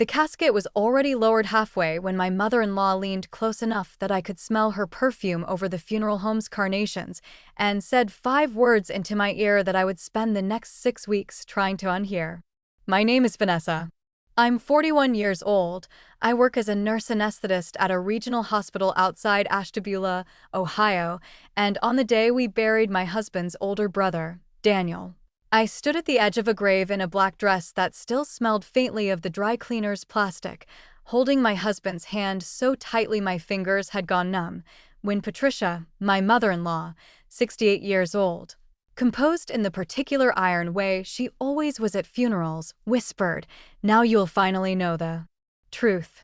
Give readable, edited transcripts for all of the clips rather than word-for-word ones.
The casket was already lowered halfway when my mother-in-law leaned close enough that I could smell her perfume over the funeral home's carnations and said 5 words into my ear that I would spend the next 6 weeks trying to unhear. My name is Vanessa. I'm 41 years old. I work as a nurse anesthetist at a regional hospital outside Ashtabula, Ohio, and on the day we buried my husband's older brother, Daniel, I stood at the edge of a grave in a black dress that still smelled faintly of the dry cleaner's plastic, holding my husband's hand so tightly my fingers had gone numb, when Patricia, my mother-in-law, 68 years old, composed in the particular iron way she always was at funerals, whispered, "Now you'll finally know the truth."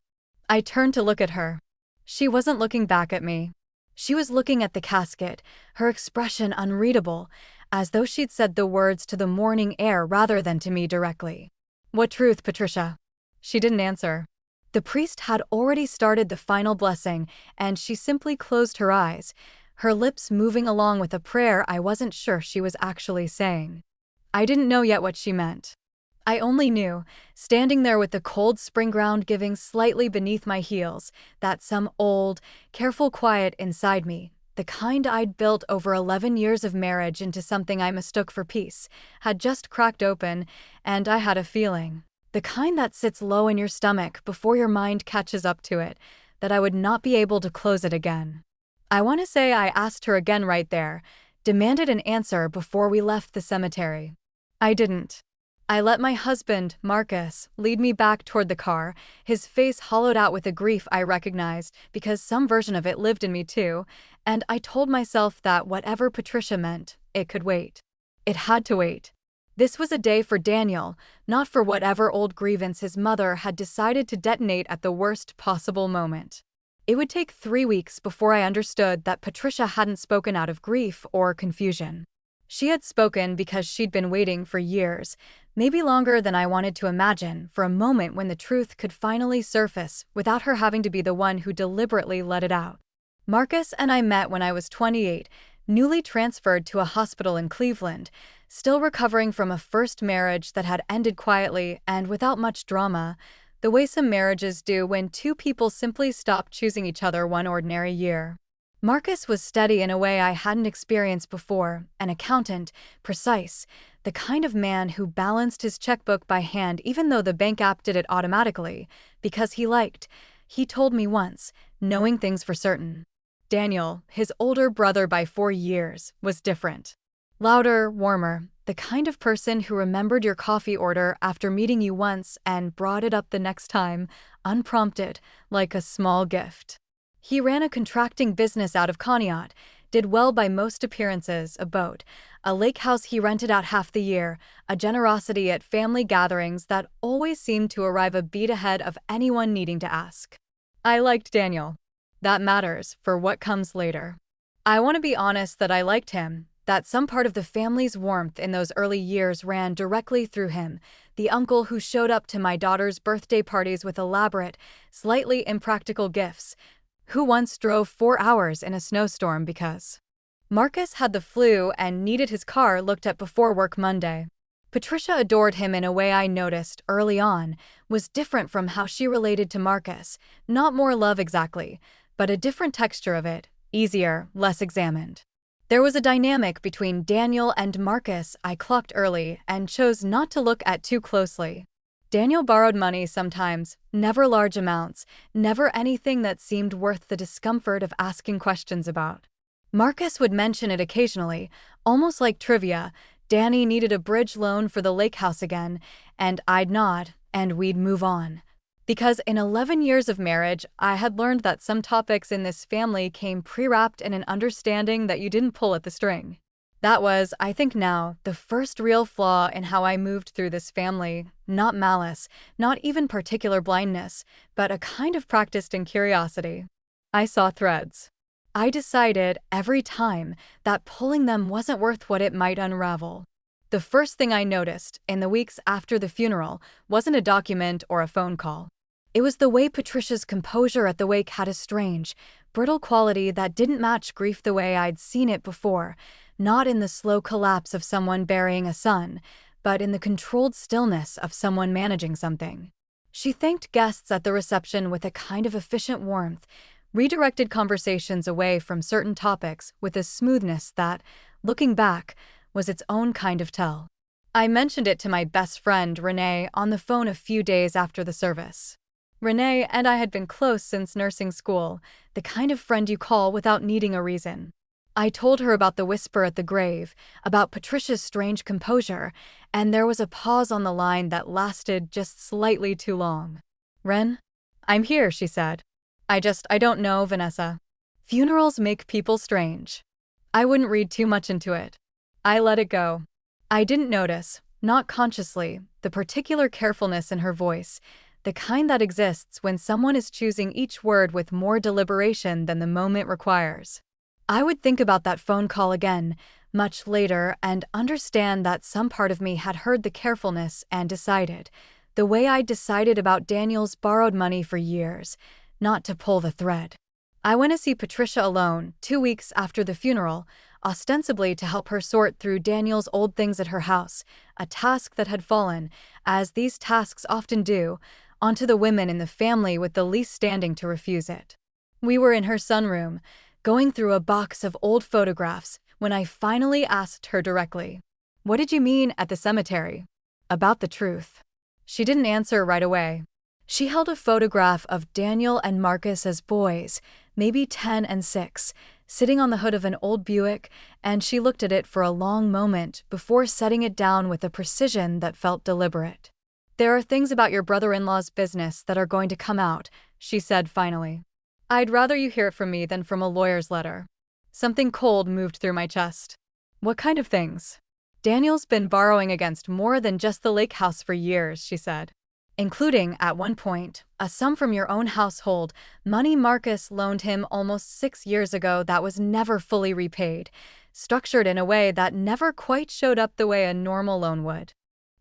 I turned to look at her. She wasn't looking back at me. She was looking at the casket, her expression unreadable, as though she'd said the words to the mourning air rather than to me directly. "What truth, Patricia?" She didn't answer. The priest had already started the final blessing, and she simply closed her eyes, her lips moving along with a prayer I wasn't sure she was actually saying. I didn't know yet what she meant. I only knew, standing there with the cold spring ground giving slightly beneath my heels, that some old, careful quiet inside me, the kind I'd built over 11 years of marriage into something I mistook for peace, had just cracked open, and I had a feeling, the kind that sits low in your stomach before your mind catches up to it, that I would not be able to close it again. I want to say I asked her again right there, demanded an answer before we left the cemetery. I didn't. I let my husband, Marcus, lead me back toward the car, his face hollowed out with a grief I recognized because some version of it lived in me too, and I told myself that whatever Patricia meant, it could wait. It had to wait. This was a day for Daniel, not for whatever old grievance his mother had decided to detonate at the worst possible moment. It would take 3 weeks before I understood that Patricia hadn't spoken out of grief or confusion. She had spoken because she'd been waiting for years, maybe longer than I wanted to imagine, for a moment when the truth could finally surface without her having to be the one who deliberately let it out. Marcus and I met when I was 28, newly transferred to a hospital in Cleveland, still recovering from a first marriage that had ended quietly and without much drama, the way some marriages do when 2 people simply stop choosing each other one ordinary year. Marcus was steady in a way I hadn't experienced before, an accountant, precise, the kind of man who balanced his checkbook by hand even though the bank app did it automatically, because he told me once, knowing things for certain. Daniel, his older brother by 4 years, was different. Louder, warmer, the kind of person who remembered your coffee order after meeting you once and brought it up the next time, unprompted, like a small gift. He ran a contracting business out of Conneaut, did well by most appearances, a boat, a lake house he rented out half the year, a generosity at family gatherings that always seemed to arrive a beat ahead of anyone needing to ask. I liked Daniel. That matters for what comes later. I want to be honest that I liked him, that some part of the family's warmth in those early years ran directly through him, the uncle who showed up to my daughter's birthday parties with elaborate, slightly impractical gifts, who once drove 4 hours in a snowstorm because Marcus had the flu and needed his car looked at before work Monday. Patricia adored him in a way I noticed early on was different from how she related to Marcus, not more love exactly, but a different texture of it, easier, less examined. There was a dynamic between Daniel and Marcus I clocked early and chose not to look at too closely. Daniel borrowed money sometimes, never large amounts, never anything that seemed worth the discomfort of asking questions about. Marcus would mention it occasionally, almost like trivia. Danny needed a bridge loan for the lake house again, and I'd nod, and we'd move on. Because in 11 years of marriage, I had learned that some topics in this family came pre-wrapped in an understanding that you didn't pull at the string. That was, I think now, the first real flaw in how I moved through this family, not malice, not even particular blindness, but a kind of practiced in curiosity. I saw threads. I decided every time that pulling them wasn't worth what it might unravel. The first thing I noticed in the weeks after the funeral wasn't a document or a phone call. It was the way Patricia's composure at the wake had a strange, brittle quality that didn't match grief the way I'd seen it before, not in the slow collapse of someone burying a son, but in the controlled stillness of someone managing something. She thanked guests at the reception with a kind of efficient warmth, redirected conversations away from certain topics with a smoothness that, looking back, was its own kind of tell. I mentioned it to my best friend, Renee, on the phone a few days after the service. Renee and I had been close since nursing school, the kind of friend you call without needing a reason. I told her about the whisper at the grave, about Patricia's strange composure, and there was a pause on the line that lasted just slightly too long. "Ren? I'm here," she said. I don't know, Vanessa. Funerals make people strange. I wouldn't read too much into it. I let it go. I didn't notice, not consciously, the particular carefulness in her voice, the kind that exists when someone is choosing each word with more deliberation than the moment requires. I would think about that phone call again, much later, and understand that some part of me had heard the carefulness and decided, the way I'd decided about Daniel's borrowed money for years, not to pull the thread. I went to see Patricia alone, 2 weeks after the funeral, ostensibly to help her sort through Daniel's old things at her house, a task that had fallen, as these tasks often do, onto the women in the family with the least standing to refuse it. We were in her sunroom, going through a box of old photographs, when I finally asked her directly, "What did you mean at the cemetery? About the truth?" She didn't answer right away. She held a photograph of Daniel and Marcus as boys, maybe 10 and 6, sitting on the hood of an old Buick, and she looked at it for a long moment before setting it down with a precision that felt deliberate. "There are things about your brother-in-law's business that are going to come out," she said finally. "I'd rather you hear it from me than from a lawyer's letter." Something cold moved through my chest. "What kind of things?" "Daniel's been borrowing against more than just the lake house for years," she said. "Including, at one point, a sum from your own household, money Marcus loaned him almost 6 years ago that was never fully repaid, structured in a way that never quite showed up the way a normal loan would."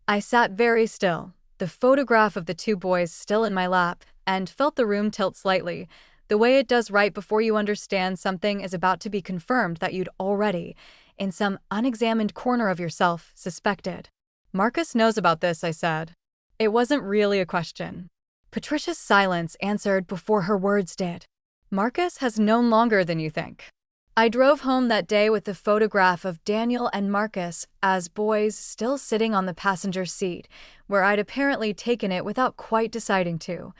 I sat very still, the photograph of the 2 boys still in my lap, and felt the room tilt slightly, the way it does right before you understand something is about to be confirmed that you'd already, in some unexamined corner of yourself, suspected. "Marcus knows about this," I said. It wasn't really a question. Patricia's silence answered before her words did. "Marcus has known longer than you think." I drove home that day with the photograph of Daniel and Marcus as boys still sitting on the passenger seat, where I'd apparently taken it without quite deciding to.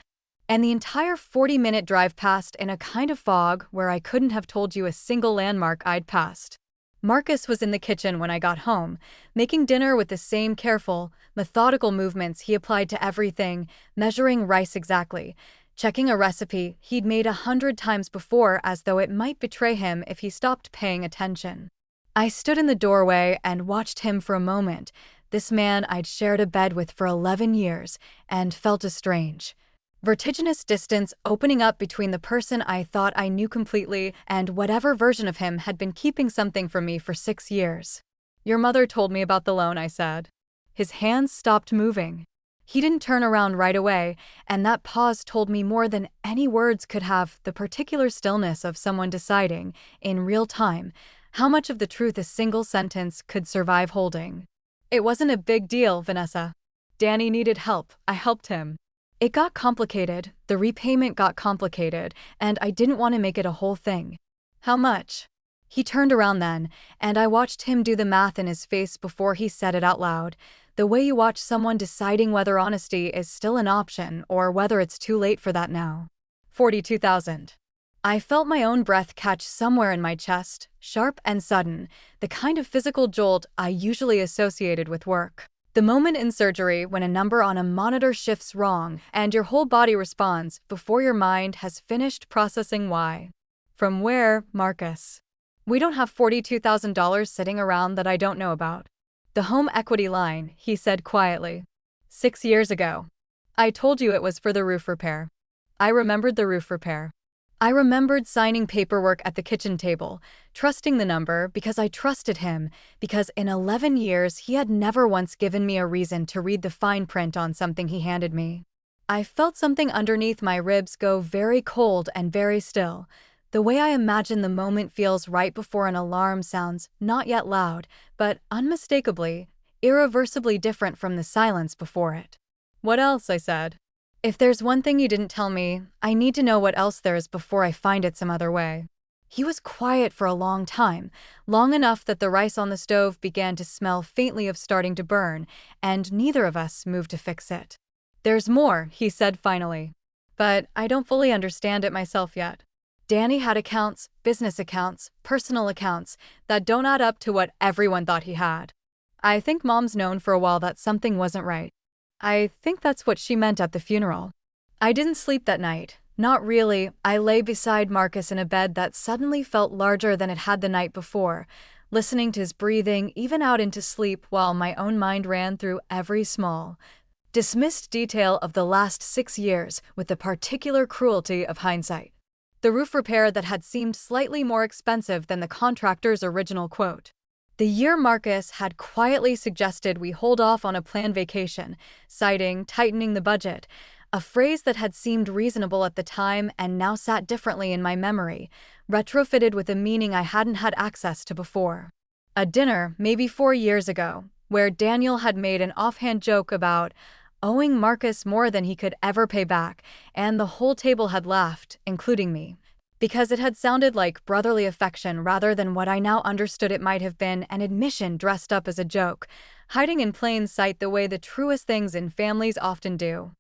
And the entire 40-minute drive passed in a kind of fog where I couldn't have told you a single landmark I'd passed. Marcus was in the kitchen when I got home, making dinner with the same careful, methodical movements he applied to everything, measuring rice exactly, checking a recipe he'd made 100 times before as though it might betray him if he stopped paying attention. I stood in the doorway and watched him for a moment, this man I'd shared a bed with for 11 years, and felt a strange, vertiginous distance opening up between the person I thought I knew completely and whatever version of him had been keeping something from me for 6 years. "Your mother told me about the loan," I said. His hands stopped moving. He didn't turn around right away, and that pause told me more than any words could have, the particular stillness of someone deciding, in real time, how much of the truth a single sentence could survive holding. "It wasn't a big deal, Vanessa. Danny needed help. I helped him. It got complicated, the repayment got complicated, and I didn't want to make it a whole thing." "How much?" He turned around then, and I watched him do the math in his face before he said it out loud, the way you watch someone deciding whether honesty is still an option or whether it's too late for that now. 42,000. I felt my own breath catch somewhere in my chest, sharp and sudden, the kind of physical jolt I usually associated with work. The moment in surgery when a number on a monitor shifts wrong and your whole body responds before your mind has finished processing why. "From where, Marcus?" "We don't have $42,000 sitting around that I don't know about." "The home equity line," he said quietly. 6 years ago. I told you it was for the roof repair." I remembered the roof repair. I remembered signing paperwork at the kitchen table, trusting the number because I trusted him, because in 11 years he had never once given me a reason to read the fine print on something he handed me. I felt something underneath my ribs go very cold and very still, the way I imagine the moment feels right before an alarm sounds not yet loud, but unmistakably, irreversibly different from the silence before it. "What else?" I said. If there's one thing you didn't tell me, I need to know what else there is before I find it some other way." He was quiet for a long time, long enough that the rice on the stove began to smell faintly of starting to burn, and neither of us moved to fix it. "There's more," he said finally. "But I don't fully understand it myself yet." Danny had accounts, business accounts, personal accounts, that don't add up to what everyone thought he had. "I think Mom's known for a while that something wasn't right." I think that's what she meant at the funeral. I didn't sleep that night. Not really. I lay beside Marcus in a bed that suddenly felt larger than it had the night before, listening to his breathing even out into sleep while my own mind ran through every small, dismissed detail of the last 6 years with the particular cruelty of hindsight. The roof repair that had seemed slightly more expensive than the contractor's original quote. The year Marcus had quietly suggested we hold off on a planned vacation, citing tightening the budget, a phrase that had seemed reasonable at the time and now sat differently in my memory, retrofitted with a meaning I hadn't had access to before. A dinner, maybe 4 years ago, where Daniel had made an offhand joke about owing Marcus more than he could ever pay back, and the whole table had laughed, including me, because it had sounded like brotherly affection rather than what I now understood it might have been, an admission dressed up as a joke, hiding in plain sight the way the truest things in families often do.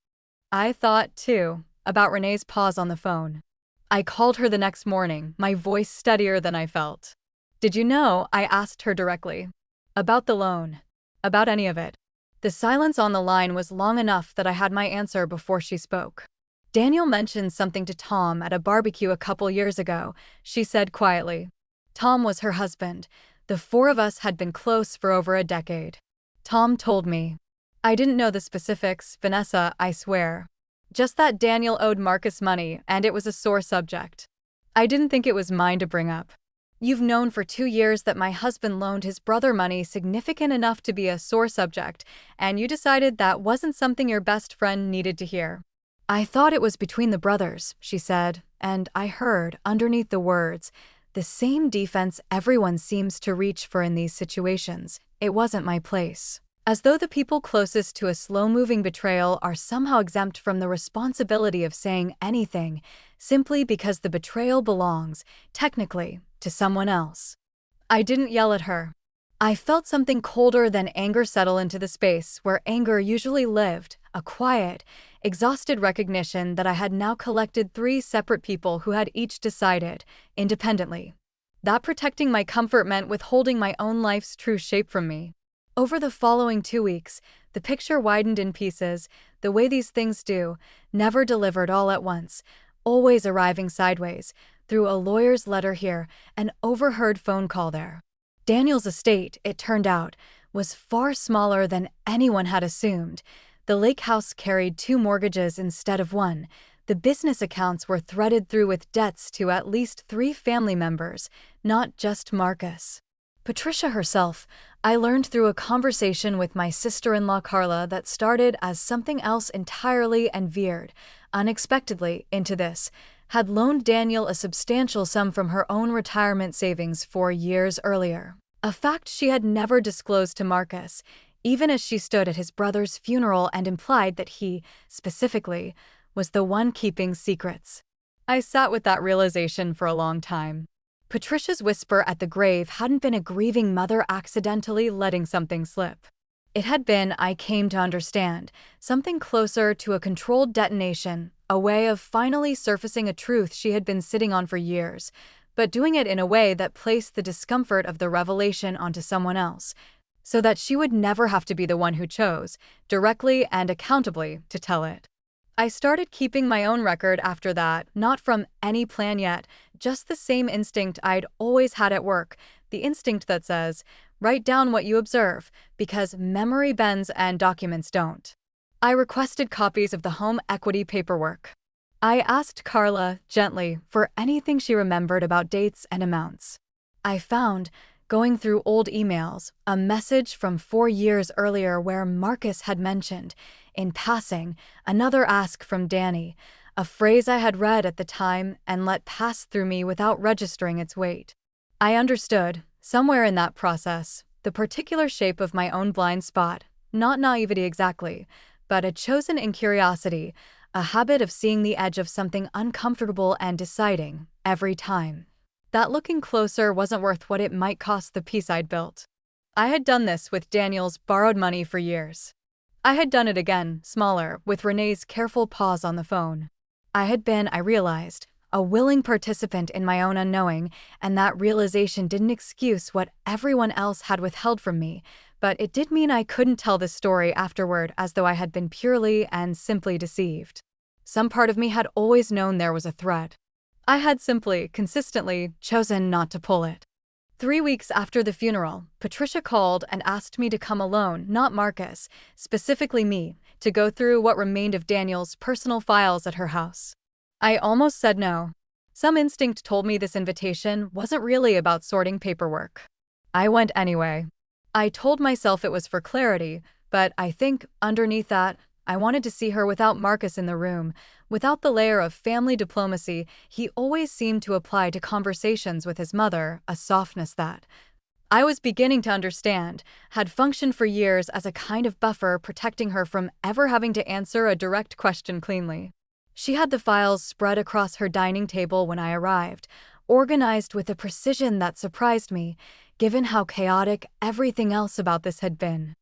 I thought, too, about Renee's pause on the phone. I called her the next morning, my voice steadier than I felt. "Did you know?" I asked her directly. "About the loan. About any of it." The silence on the line was long enough that I had my answer before she spoke. "Daniel mentioned something to Tom at a barbecue a couple years ago," she said quietly. "Tom was her husband. The four of us had been close for over a decade. Tom told me. I didn't know the specifics, Vanessa, I swear. Just that Daniel owed Marcus money, and it was a sore subject. I didn't think it was mine to bring up. You've known for 2 years that my husband loaned his brother money significant enough to be a sore subject, and you decided that wasn't something your best friend needed to hear." "I thought it was between the brothers," she said, and I heard, underneath the words, the same defense everyone seems to reach for in these situations. It wasn't my place. As though the people closest to a slow-moving betrayal are somehow exempt from the responsibility of saying anything, simply because the betrayal belongs, technically, to someone else. I didn't yell at her. I felt something colder than anger settle into the space where anger usually lived, a quiet, exhausted recognition that I had now collected 3 separate people who had each decided, independently, that protecting my comfort meant withholding my own life's true shape from me. Over the following 2 weeks, the picture widened in pieces, the way these things do, never delivered all at once, always arriving sideways, through a lawyer's letter here, an overheard phone call there. Daniel's estate, it turned out, was far smaller than anyone had assumed. The lake house carried 2 mortgages instead of 1. The business accounts were threaded through with debts to at least 3 family members, not just Marcus. Patricia herself, I learned through a conversation with my sister-in-law Carla that started as something else entirely and veered, unexpectedly, into this, had loaned Daniel a substantial sum from her own retirement savings 4 years earlier. A fact she had never disclosed to Marcus, even as she stood at his brother's funeral and implied that he, specifically, was the one keeping secrets. I sat with that realization for a long time. Patricia's whisper at the grave hadn't been a grieving mother accidentally letting something slip. It had been, I came to understand, something closer to a controlled detonation, a way of finally surfacing a truth she had been sitting on for years, but doing it in a way that placed the discomfort of the revelation onto someone else, so that she would never have to be the one who chose, directly and accountably, to tell it. I started keeping my own record after that, not from any plan yet, just the same instinct I'd always had at work, the instinct that says, write down what you observe, because memory bends and documents don't. I requested copies of the home equity paperwork. I asked Carla, gently, for anything she remembered about dates and amounts. I found, going through old emails, a message from 4 years earlier where Marcus had mentioned, in passing, another ask from Danny, a phrase I had read at the time and let pass through me without registering its weight. I understood, somewhere in that process, the particular shape of my own blind spot, not naivety exactly, but a chosen incuriosity, a habit of seeing the edge of something uncomfortable and deciding, every time, that looking closer wasn't worth what it might cost the peace I'd built. I had done this with Daniel's borrowed money for years. I had done it again, smaller, with Renee's careful pause on the phone. I had been, I realized, a willing participant in my own unknowing, and that realization didn't excuse what everyone else had withheld from me, but it did mean I couldn't tell this story afterward as though I had been purely and simply deceived. Some part of me had always known there was a thread. I had simply, consistently, chosen not to pull it. 3 weeks after the funeral, Patricia called and asked me to come alone, not Marcus, specifically me, to go through what remained of Daniel's personal files at her house. I almost said no. Some instinct told me this invitation wasn't really about sorting paperwork. I went anyway. I told myself it was for clarity, but I think, underneath that, I wanted to see her without Marcus in the room, without the layer of family diplomacy he always seemed to apply to conversations with his mother, a softness that I was beginning to understand, had functioned for years as a kind of buffer protecting her from ever having to answer a direct question cleanly. She had the files spread across her dining table when I arrived, organized with a precision that surprised me, given how chaotic everything else about this had been.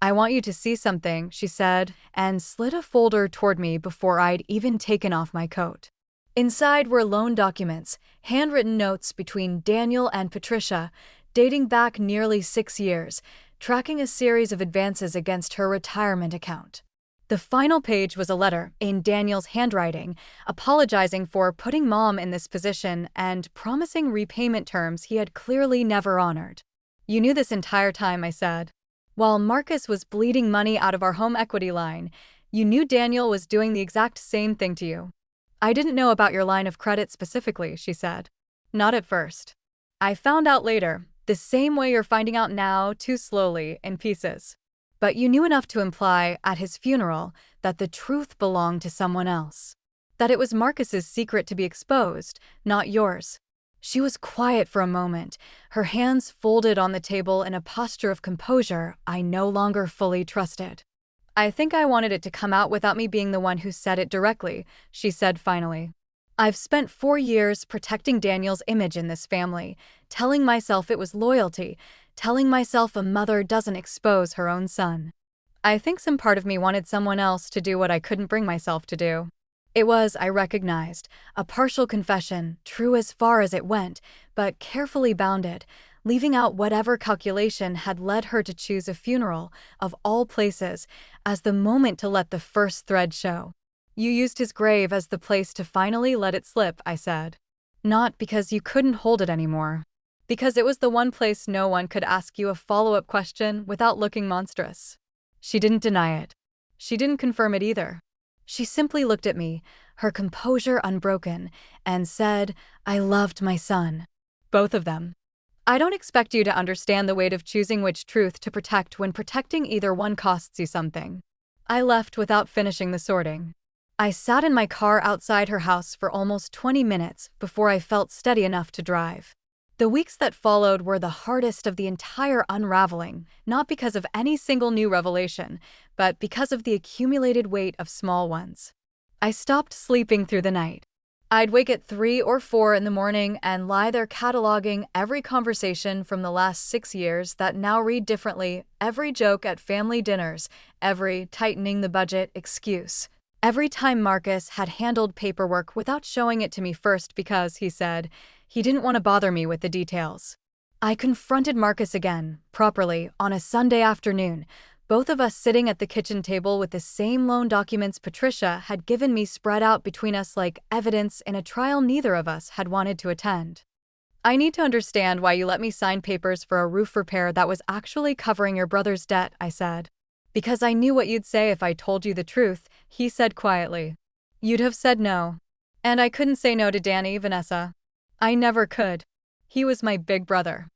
"I want you to see something," she said, and slid a folder toward me before I'd even taken off my coat. Inside were loan documents, handwritten notes between Daniel and Patricia, dating back nearly 6 years, tracking a series of advances against her retirement account. The final page was a letter, in Daniel's handwriting, apologizing for putting Mom in this position and promising repayment terms he had clearly never honored. "You knew this entire time," I said. "While Marcus was bleeding money out of our home equity line, you knew Daniel was doing the exact same thing to you." "I didn't know about your line of credit specifically," she said. "Not at first. I found out later, the same way you're finding out now, too slowly, in pieces. But you knew enough to imply, at his funeral, that the truth belonged to someone else. That it was Marcus's secret to be exposed, not yours." She was quiet for a moment, her hands folded on the table in a posture of composure I no longer fully trusted. "I think I wanted it to come out without me being the one who said it directly," she said finally. "I've spent 4 years protecting Daniel's image in this family, telling myself it was loyalty, telling myself a mother doesn't expose her own son. I think some part of me wanted someone else to do what I couldn't bring myself to do." It was, I recognized, a partial confession, true as far as it went, but carefully bounded, leaving out whatever calculation had led her to choose a funeral, of all places, as the moment to let the first thread show. "You used his grave as the place to finally let it slip," I said. "Not because you couldn't hold it anymore. Because it was the one place no one could ask you a follow-up question without looking monstrous." She didn't deny it. She didn't confirm it either. She simply looked at me, her composure unbroken, and said, "I loved my son. Both of them. I don't expect you to understand the weight of choosing which truth to protect when protecting either one costs you something." I left without finishing the sorting. I sat in my car outside her house for almost 20 minutes before I felt steady enough to drive. The weeks that followed were the hardest of the entire unraveling, not because of any single new revelation, but because of the accumulated weight of small ones. I stopped sleeping through the night. I'd wake at 3 or 4 in the morning and lie there cataloging every conversation from the last 6 years that now read differently, every joke at family dinners, every tightening the budget excuse. Every time Marcus had handled paperwork without showing it to me first because, he said, he didn't want to bother me with the details. I confronted Marcus again, properly, on a Sunday afternoon, both of us sitting at the kitchen table with the same loan documents Patricia had given me spread out between us like evidence in a trial neither of us had wanted to attend. "I need to understand why you let me sign papers for a roof repair that was actually covering your brother's debt," I said. "Because I knew what you'd say if I told you the truth," he said quietly. "You'd have said no. And I couldn't say no to Danny, Vanessa. I never could. He was my big brother.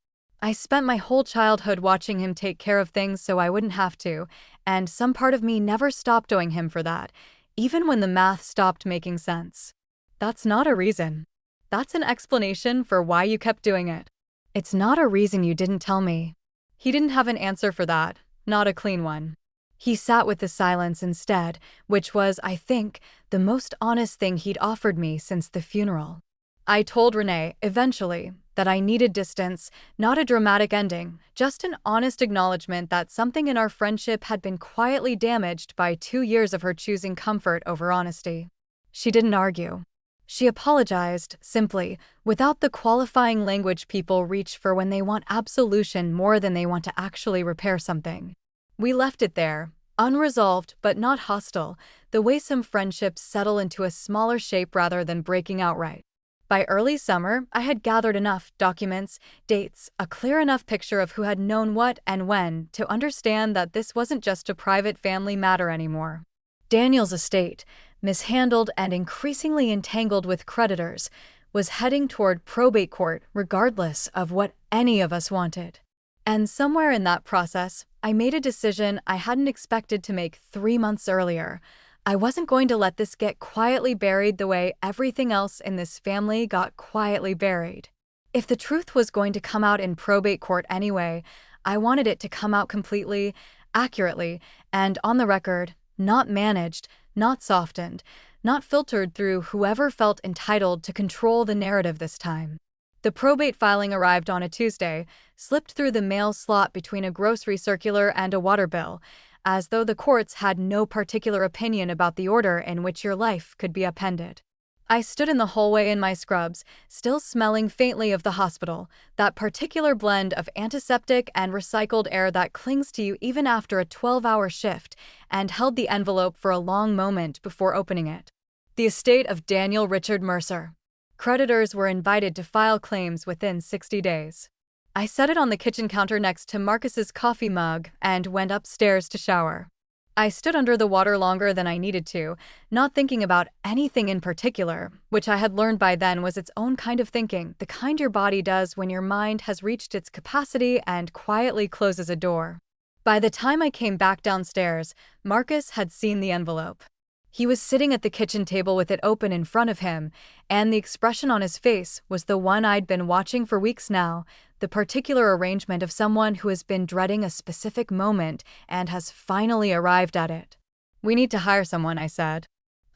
I spent my whole childhood watching him take care of things so I wouldn't have to, and some part of me never stopped owing him for that, even when the math stopped making sense. That's not a reason. That's an explanation for why you kept doing it. It's not a reason you didn't tell me." He didn't have an answer for that, not a clean one. He sat with the silence instead, which was, I think, the most honest thing he'd offered me since the funeral. I told Renee, eventually, that I needed distance, not a dramatic ending, just an honest acknowledgement that something in our friendship had been quietly damaged by 2 years of her choosing comfort over honesty. She didn't argue. She apologized, simply, without the qualifying language people reach for when they want absolution more than they want to actually repair something. We left it there, unresolved but not hostile, the way some friendships settle into a smaller shape rather than breaking outright. By early summer, I had gathered enough documents, dates, a clear enough picture of who had known what and when to understand that this wasn't just a private family matter anymore. Daniel's estate, mishandled and increasingly entangled with creditors, was heading toward probate court regardless of what any of us wanted. And somewhere in that process, I made a decision I hadn't expected to make 3 months earlier. I wasn't going to let this get quietly buried the way everything else in this family got quietly buried. If the truth was going to come out in probate court anyway, I wanted it to come out completely, accurately, and on the record, not managed, not softened, not filtered through whoever felt entitled to control the narrative this time. The probate filing arrived on a Tuesday, slipped through the mail slot between a grocery circular and a water bill, as though the courts had no particular opinion about the order in which your life could be appended. I stood in the hallway in my scrubs, still smelling faintly of the hospital, that particular blend of antiseptic and recycled air that clings to you even after a 12-hour shift, and held the envelope for a long moment before opening it. The estate of Daniel Richard Mercer. Creditors were invited to file claims within 60 days. I set it on the kitchen counter next to Marcus's coffee mug and went upstairs to shower. I stood under the water longer than I needed to, not thinking about anything in particular, which I had learned by then was its own kind of thinking, the kind your body does when your mind has reached its capacity and quietly closes a door. By the time I came back downstairs, Marcus had seen the envelope. He was sitting at the kitchen table with it open in front of him, and the expression on his face was the one I'd been watching for weeks now, the particular arrangement of someone who has been dreading a specific moment and has finally arrived at it. "We need to hire someone," I said.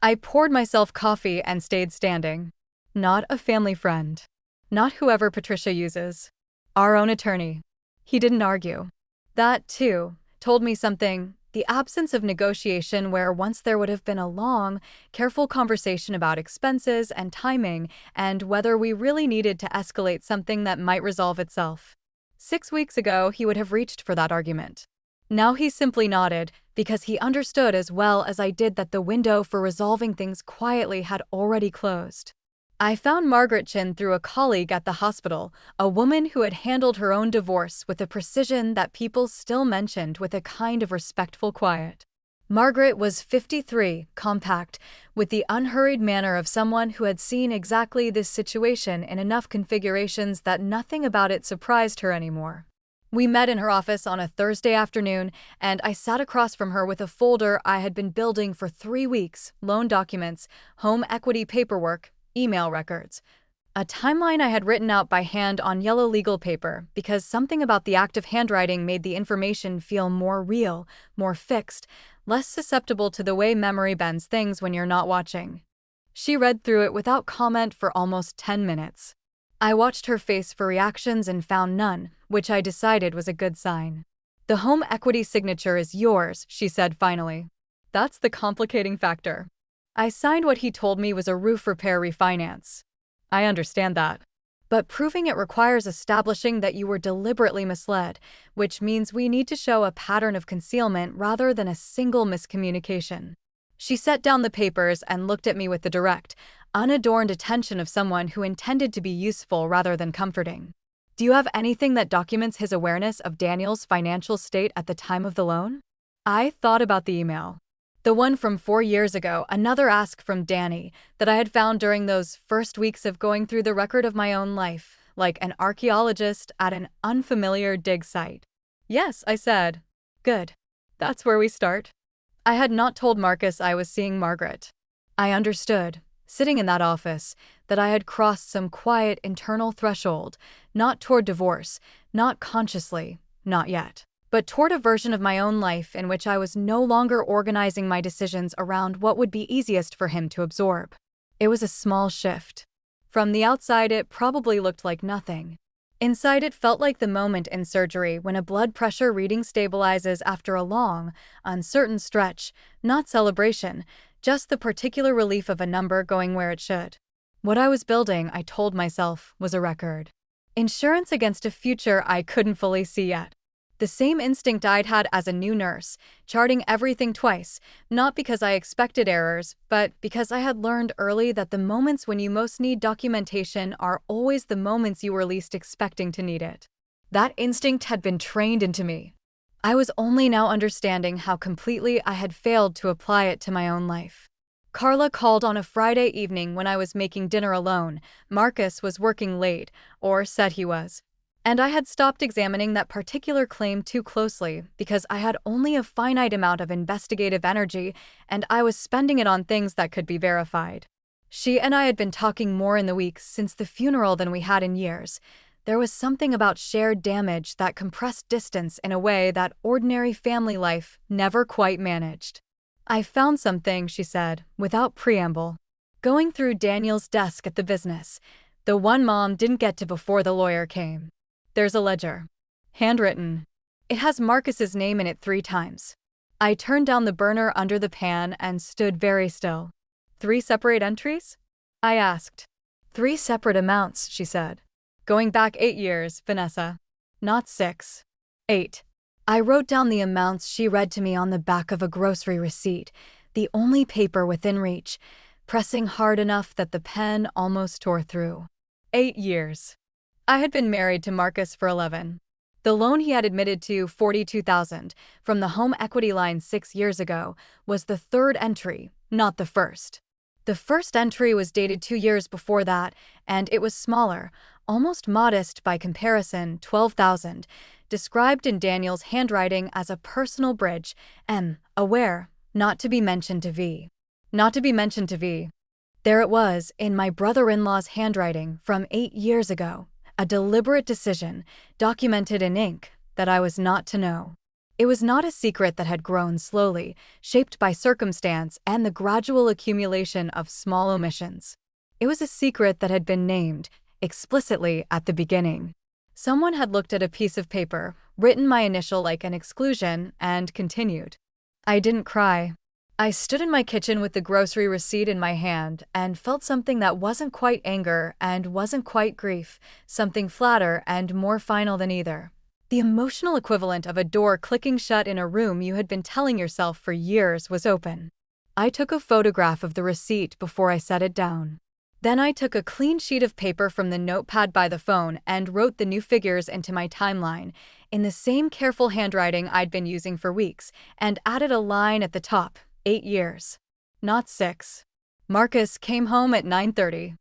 I poured myself coffee and stayed standing. Not a family friend. Not whoever Patricia uses. Our own attorney. He didn't argue. That, too, told me something. The absence of negotiation where once there would have been a long, careful conversation about expenses and timing and whether we really needed to escalate something that might resolve itself. 6 weeks ago, he would have reached for that argument. Now he simply nodded, because he understood as well as I did that the window for resolving things quietly had already closed. I found Margaret Chin through a colleague at the hospital, a woman who had handled her own divorce with a precision that people still mentioned with a kind of respectful quiet. Margaret was 53, compact, with the unhurried manner of someone who had seen exactly this situation in enough configurations that nothing about it surprised her anymore. We met in her office on a Thursday afternoon, and I sat across from her with a folder I had been building for 3 weeks, loan documents, home equity paperwork, email records. A timeline I had written out by hand on yellow legal paper because something about the act of handwriting made the information feel more real, more fixed, less susceptible to the way memory bends things when you're not watching. She read through it without comment for almost 10 minutes. I watched her face for reactions and found none, which I decided was a good sign. "The home equity signature is yours," she said finally. "That's the complicating factor." I signed what he told me was a roof repair refinance. I understand that. But proving it requires establishing that you were deliberately misled, which means we need to show a pattern of concealment rather than a single miscommunication. She set down the papers and looked at me with the direct, unadorned attention of someone who intended to be useful rather than comforting. "Do you have anything that documents his awareness of Daniel's financial state at the time of the loan?" I thought about the email. The one from 4 years ago, another ask from Danny, that I had found during those first weeks of going through the record of my own life, like an archaeologist at an unfamiliar dig site. "Yes," I said. "Good. That's where we start." I had not told Marcus I was seeing Margaret. I understood, sitting in that office, that I had crossed some quiet internal threshold, not toward divorce, not consciously, not yet. but toward a version of my own life in which I was no longer organizing my decisions around what would be easiest for him to absorb. It was a small shift. From the outside, it probably looked like nothing. Inside, it felt like the moment in surgery when a blood pressure reading stabilizes after a long, uncertain stretch, not celebration, just the particular relief of a number going where it should. What I was building, I told myself, was a record. Insurance against a future I couldn't fully see yet. The same instinct I'd had as a new nurse, charting everything twice, not because I expected errors, but because I had learned early that the moments when you most need documentation are always the moments you were least expecting to need it. That instinct had been trained into me. I was only now understanding how completely I had failed to apply it to my own life. Carla called on a Friday evening when I was making dinner alone. Marcus was working late, or said he was. And I had stopped examining that particular claim too closely because I had only a finite amount of investigative energy and I was spending it on things that could be verified. She and I had been talking more in the weeks since the funeral than we had in years. There was something about shared damage that compressed distance in a way that ordinary family life never quite managed. "I found something," she said, without preamble. "Going through Daniel's desk at the business, the one Mom didn't get to before the lawyer came. There's a ledger. Handwritten. It has Marcus's name in it 3 times. I turned down the burner under the pan and stood very still. 3 separate entries? I asked. 3 separate amounts, she said. Going back 8 years, Vanessa. Not 6. 8. I wrote down the amounts she read to me on the back of a grocery receipt, the only paper within reach, pressing hard enough that the pen almost tore through. 8 years. I had been married to Marcus for 11. The loan he had admitted to, $42,000, from the home equity line 6 years ago, was the 3rd entry, not the 1st. The 1st entry was dated 2 years before that, and it was smaller, almost modest by comparison, $12,000, described in Daniel's handwriting as a personal bridge, M, aware, not to be mentioned to V. Not to be mentioned to V. There it was, in my brother-in-law's handwriting from 8 years ago. A deliberate decision, documented in ink, that I was not to know. It was not a secret that had grown slowly, shaped by circumstance and the gradual accumulation of small omissions. It was a secret that had been named, explicitly, at the beginning. Someone had looked at a piece of paper, written my initial like an exclusion, and continued. I didn't cry. I stood in my kitchen with the grocery receipt in my hand and felt something that wasn't quite anger and wasn't quite grief, something flatter and more final than either. The emotional equivalent of a door clicking shut in a room you had been telling yourself for years was open. I took a photograph of the receipt before I set it down. Then I took a clean sheet of paper from the notepad by the phone and wrote the new figures into my timeline, in the same careful handwriting I'd been using for weeks, and added a line at the top. 8 years. Not 6. Marcus came home at 9:30.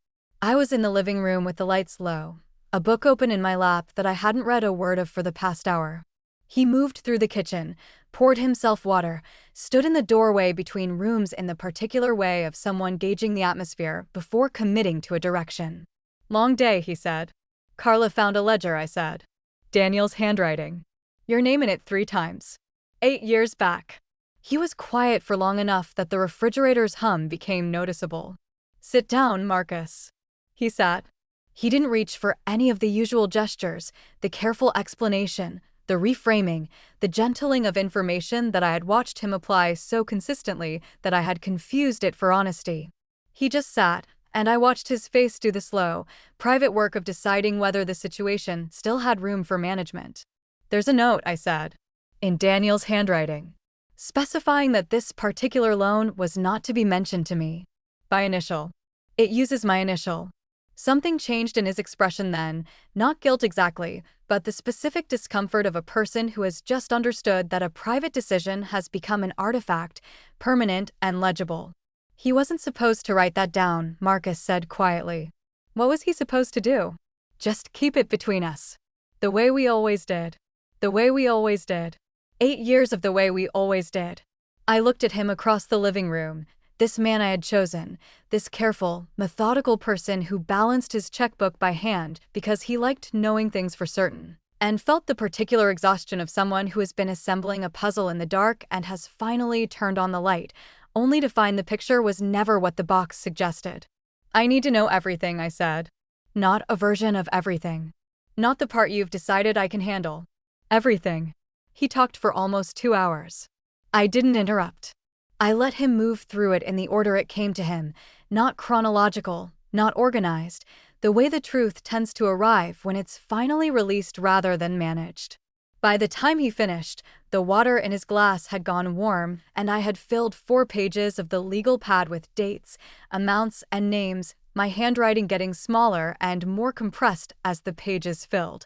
I was in the living room with the lights low, a book open in my lap that I hadn't read a word of for the past hour. He moved through the kitchen, poured himself water, stood in the doorway between rooms in the particular way of someone gauging the atmosphere before committing to a direction. Long day, he said. Carla found a ledger, I said. Daniel's handwriting. Your name in it 3 times. 8 years back. He was quiet for long enough that the refrigerator's hum became noticeable. Sit down, Marcus. He sat. He didn't reach for any of the usual gestures, the careful explanation, the reframing, the gentling of information that I had watched him apply so consistently that I had confused it for honesty. He just sat, and I watched his face do the slow, private work of deciding whether the situation still had room for management. There's a note, I said, in Daniel's handwriting, specifying that this particular loan was not to be mentioned to me. By initial. It uses my initial. Something changed in his expression then, not guilt exactly, but the specific discomfort of a person who has just understood that a private decision has become an artifact, permanent and legible. He wasn't supposed to write that down, Marcus said quietly. What was he supposed to do? Just keep it between us. The way we always did. The way we always did. 8 years of the way we always did. I looked at him across the living room, this man I had chosen, this careful, methodical person who balanced his checkbook by hand because he liked knowing things for certain. and felt the particular exhaustion of someone who has been assembling a puzzle in the dark and has finally turned on the light, only to find the picture was never what the box suggested. "I need to know everything," I said. "Not a version of everything. Not the part you've decided I can handle. Everything." He talked for almost 2 hours. I didn't interrupt. I let him move through it in the order it came to him, not chronological, not organized, the way the truth tends to arrive when it's finally released rather than managed. By the time he finished, the water in his glass had gone warm, and I had filled 4 pages of the legal pad with dates, amounts, and names, my handwriting getting smaller and more compressed as the pages filled,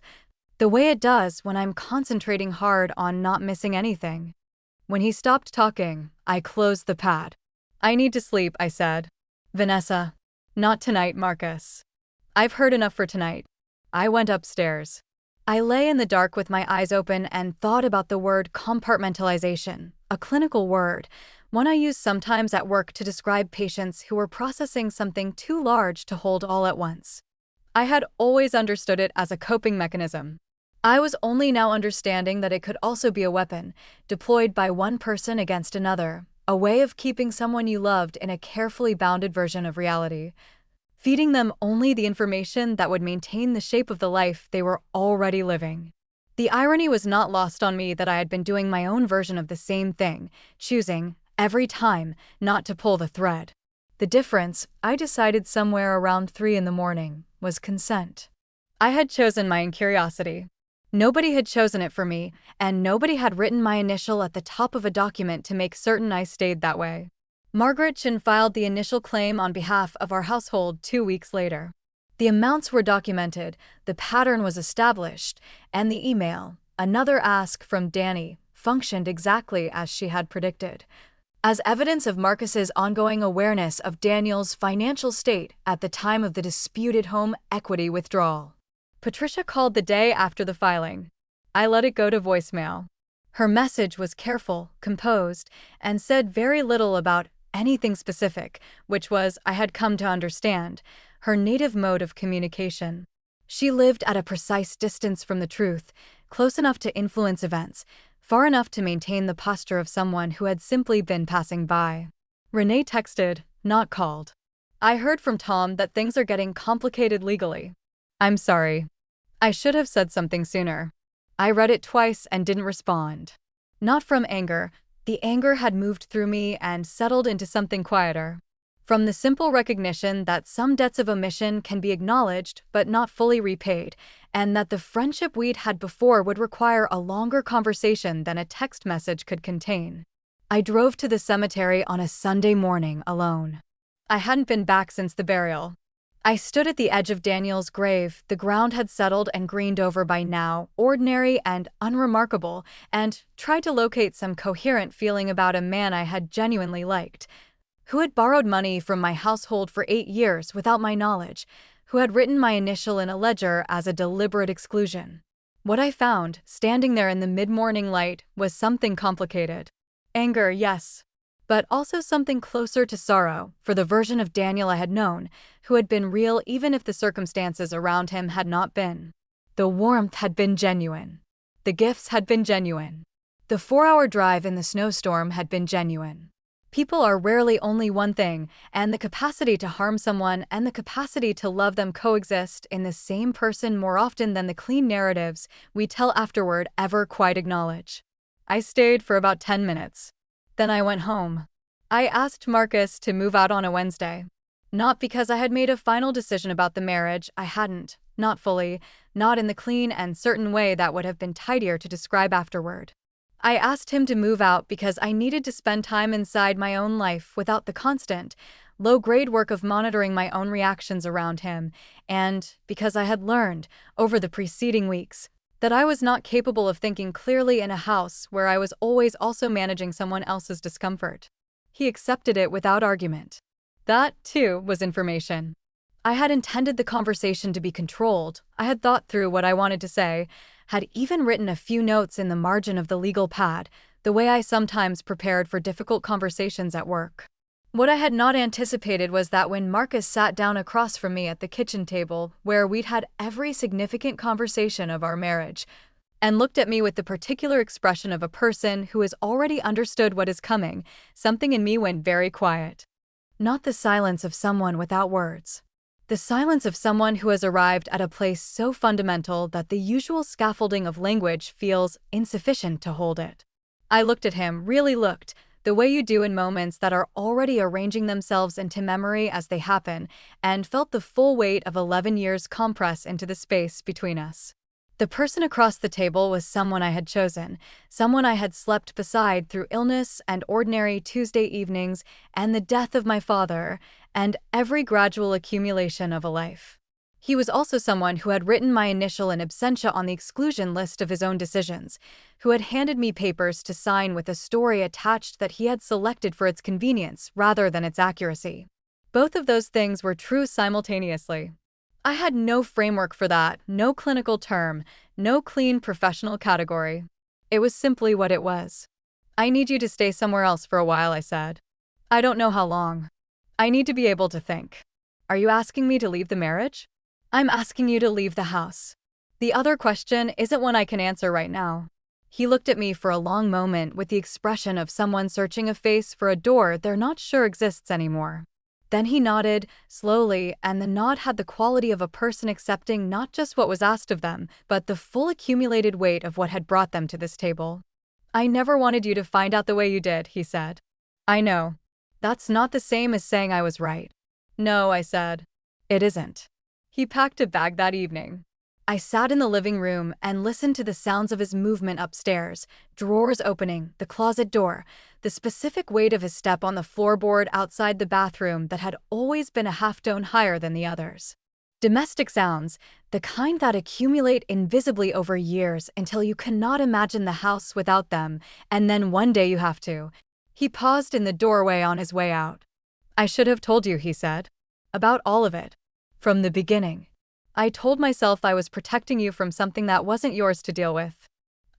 the way it does when I'm concentrating hard on not missing anything. When he stopped talking, I closed the pad. "I need to sleep," I said. "Vanessa." "Not tonight, Marcus. I've heard enough for tonight." I went upstairs. I lay in the dark with my eyes open and thought about the word compartmentalization, a clinical word, one I use sometimes at work to describe patients who were processing something too large to hold all at once. I had always understood it as a coping mechanism. I was only now understanding that it could also be a weapon, deployed by one person against another, a way of keeping someone you loved in a carefully bounded version of reality, feeding them only the information that would maintain the shape of the life they were already living. The irony was not lost on me that I had been doing my own version of the same thing, choosing, every time, not to pull the thread. The difference, I decided somewhere around 3 in the morning, was consent. I had chosen my curiosity. Nobody had chosen it for me, and nobody had written my initial at the top of a document to make certain I stayed that way. Margaret Chin filed the initial claim on behalf of our household 2 weeks later. The amounts were documented, the pattern was established, and the email, another ask from Danny, functioned exactly as she had predicted. As evidence of Marcus's ongoing awareness of Daniel's financial state at the time of the disputed home equity withdrawal. Patricia called the day after the filing. I let it go to voicemail. Her message was careful, composed, and said very little about anything specific, which was, I had come to understand, her native mode of communication. She lived at a precise distance from the truth, close enough to influence events, far enough to maintain the posture of someone who had simply been passing by. Renee texted, not called. "I heard from Tom that things are getting complicated legally. I'm sorry. I should have said something sooner." I read it twice and didn't respond. Not from anger. The anger had moved through me and settled into something quieter. From the simple recognition that some debts of omission can be acknowledged but not fully repaid, and that the friendship we'd had before would require a longer conversation than a text message could contain. I drove to the cemetery on a Sunday morning alone. I hadn't been back since the burial. I stood at the edge of Daniel's grave. The ground had settled and greened over by now, ordinary and unremarkable, and tried to locate some coherent feeling about a man I had genuinely liked, who had borrowed money from my household for 8 years without my knowledge, who had written my initial in a ledger as a deliberate exclusion. What I found, standing there in the mid-morning light, was something complicated. Anger, yes, but also something closer to sorrow for the version of Daniel I had known, who had been real even if the circumstances around him had not been. The warmth had been genuine. The gifts had been genuine. The 4-hour drive in the snowstorm had been genuine. People are rarely only one thing, and the capacity to harm someone and the capacity to love them coexist in the same person more often than the clean narratives we tell afterward ever quite acknowledge. I stayed for about 10 minutes. Then I went home. I asked Marcus to move out on a Wednesday. Not because I had made a final decision about the marriage, I hadn't, not fully, not in the clean and certain way that would have been tidier to describe afterward. I asked him to move out because I needed to spend time inside my own life without the constant, low-grade work of monitoring my own reactions around him, and because I had learned, over the preceding weeks, that I was not capable of thinking clearly in a house where I was always also managing someone else's discomfort. He accepted it without argument. That, too, was information. I had intended the conversation to be controlled. I had thought through what I wanted to say, had even written a few notes in the margin of the legal pad, the way I sometimes prepared for difficult conversations at work. What I had not anticipated was that when Marcus sat down across from me at the kitchen table, where we'd had every significant conversation of our marriage, and looked at me with the particular expression of a person who has already understood what is coming. Something in me went very quiet. Not the silence of someone without words. The silence of someone who has arrived at a place so fundamental that the usual scaffolding of language feels insufficient to hold it. I looked at him, really looked, the way you do in moments that are already arranging themselves into memory as they happen, and felt the full weight of 11 years compress into the space between us. The person across the table was someone I had chosen, someone I had slept beside through illness and ordinary Tuesday evenings and the death of my father and every gradual accumulation of a life. He was also someone who had written my initial in absentia on the exclusion list of his own decisions, who had handed me papers to sign with a story attached that he had selected for its convenience rather than its accuracy. Both of those things were true simultaneously. I had no framework for that, no clinical term, no clean professional category. It was simply what it was. I need you to stay somewhere else for a while, I said. I don't know how long. I need to be able to think. Are you asking me to leave the marriage? I'm asking you to leave the house. The other question isn't one I can answer right now. He looked at me for a long moment with the expression of someone searching a face for a door they're not sure exists anymore. Then he nodded, slowly, and the nod had the quality of a person accepting not just what was asked of them, but the full accumulated weight of what had brought them to this table. I never wanted you to find out the way you did, he said. I know. That's not the same as saying I was right. No, I said. It isn't. He packed a bag that evening. I sat in the living room and listened to the sounds of his movement upstairs, drawers opening, the closet door, the specific weight of his step on the floorboard outside the bathroom that had always been a half-tone higher than the others. Domestic sounds, the kind that accumulate invisibly over years until you cannot imagine the house without them, and then one day you have to. He paused in the doorway on his way out. I should have told you, he said. About all of it. From the beginning. I told myself I was protecting you from something that wasn't yours to deal with.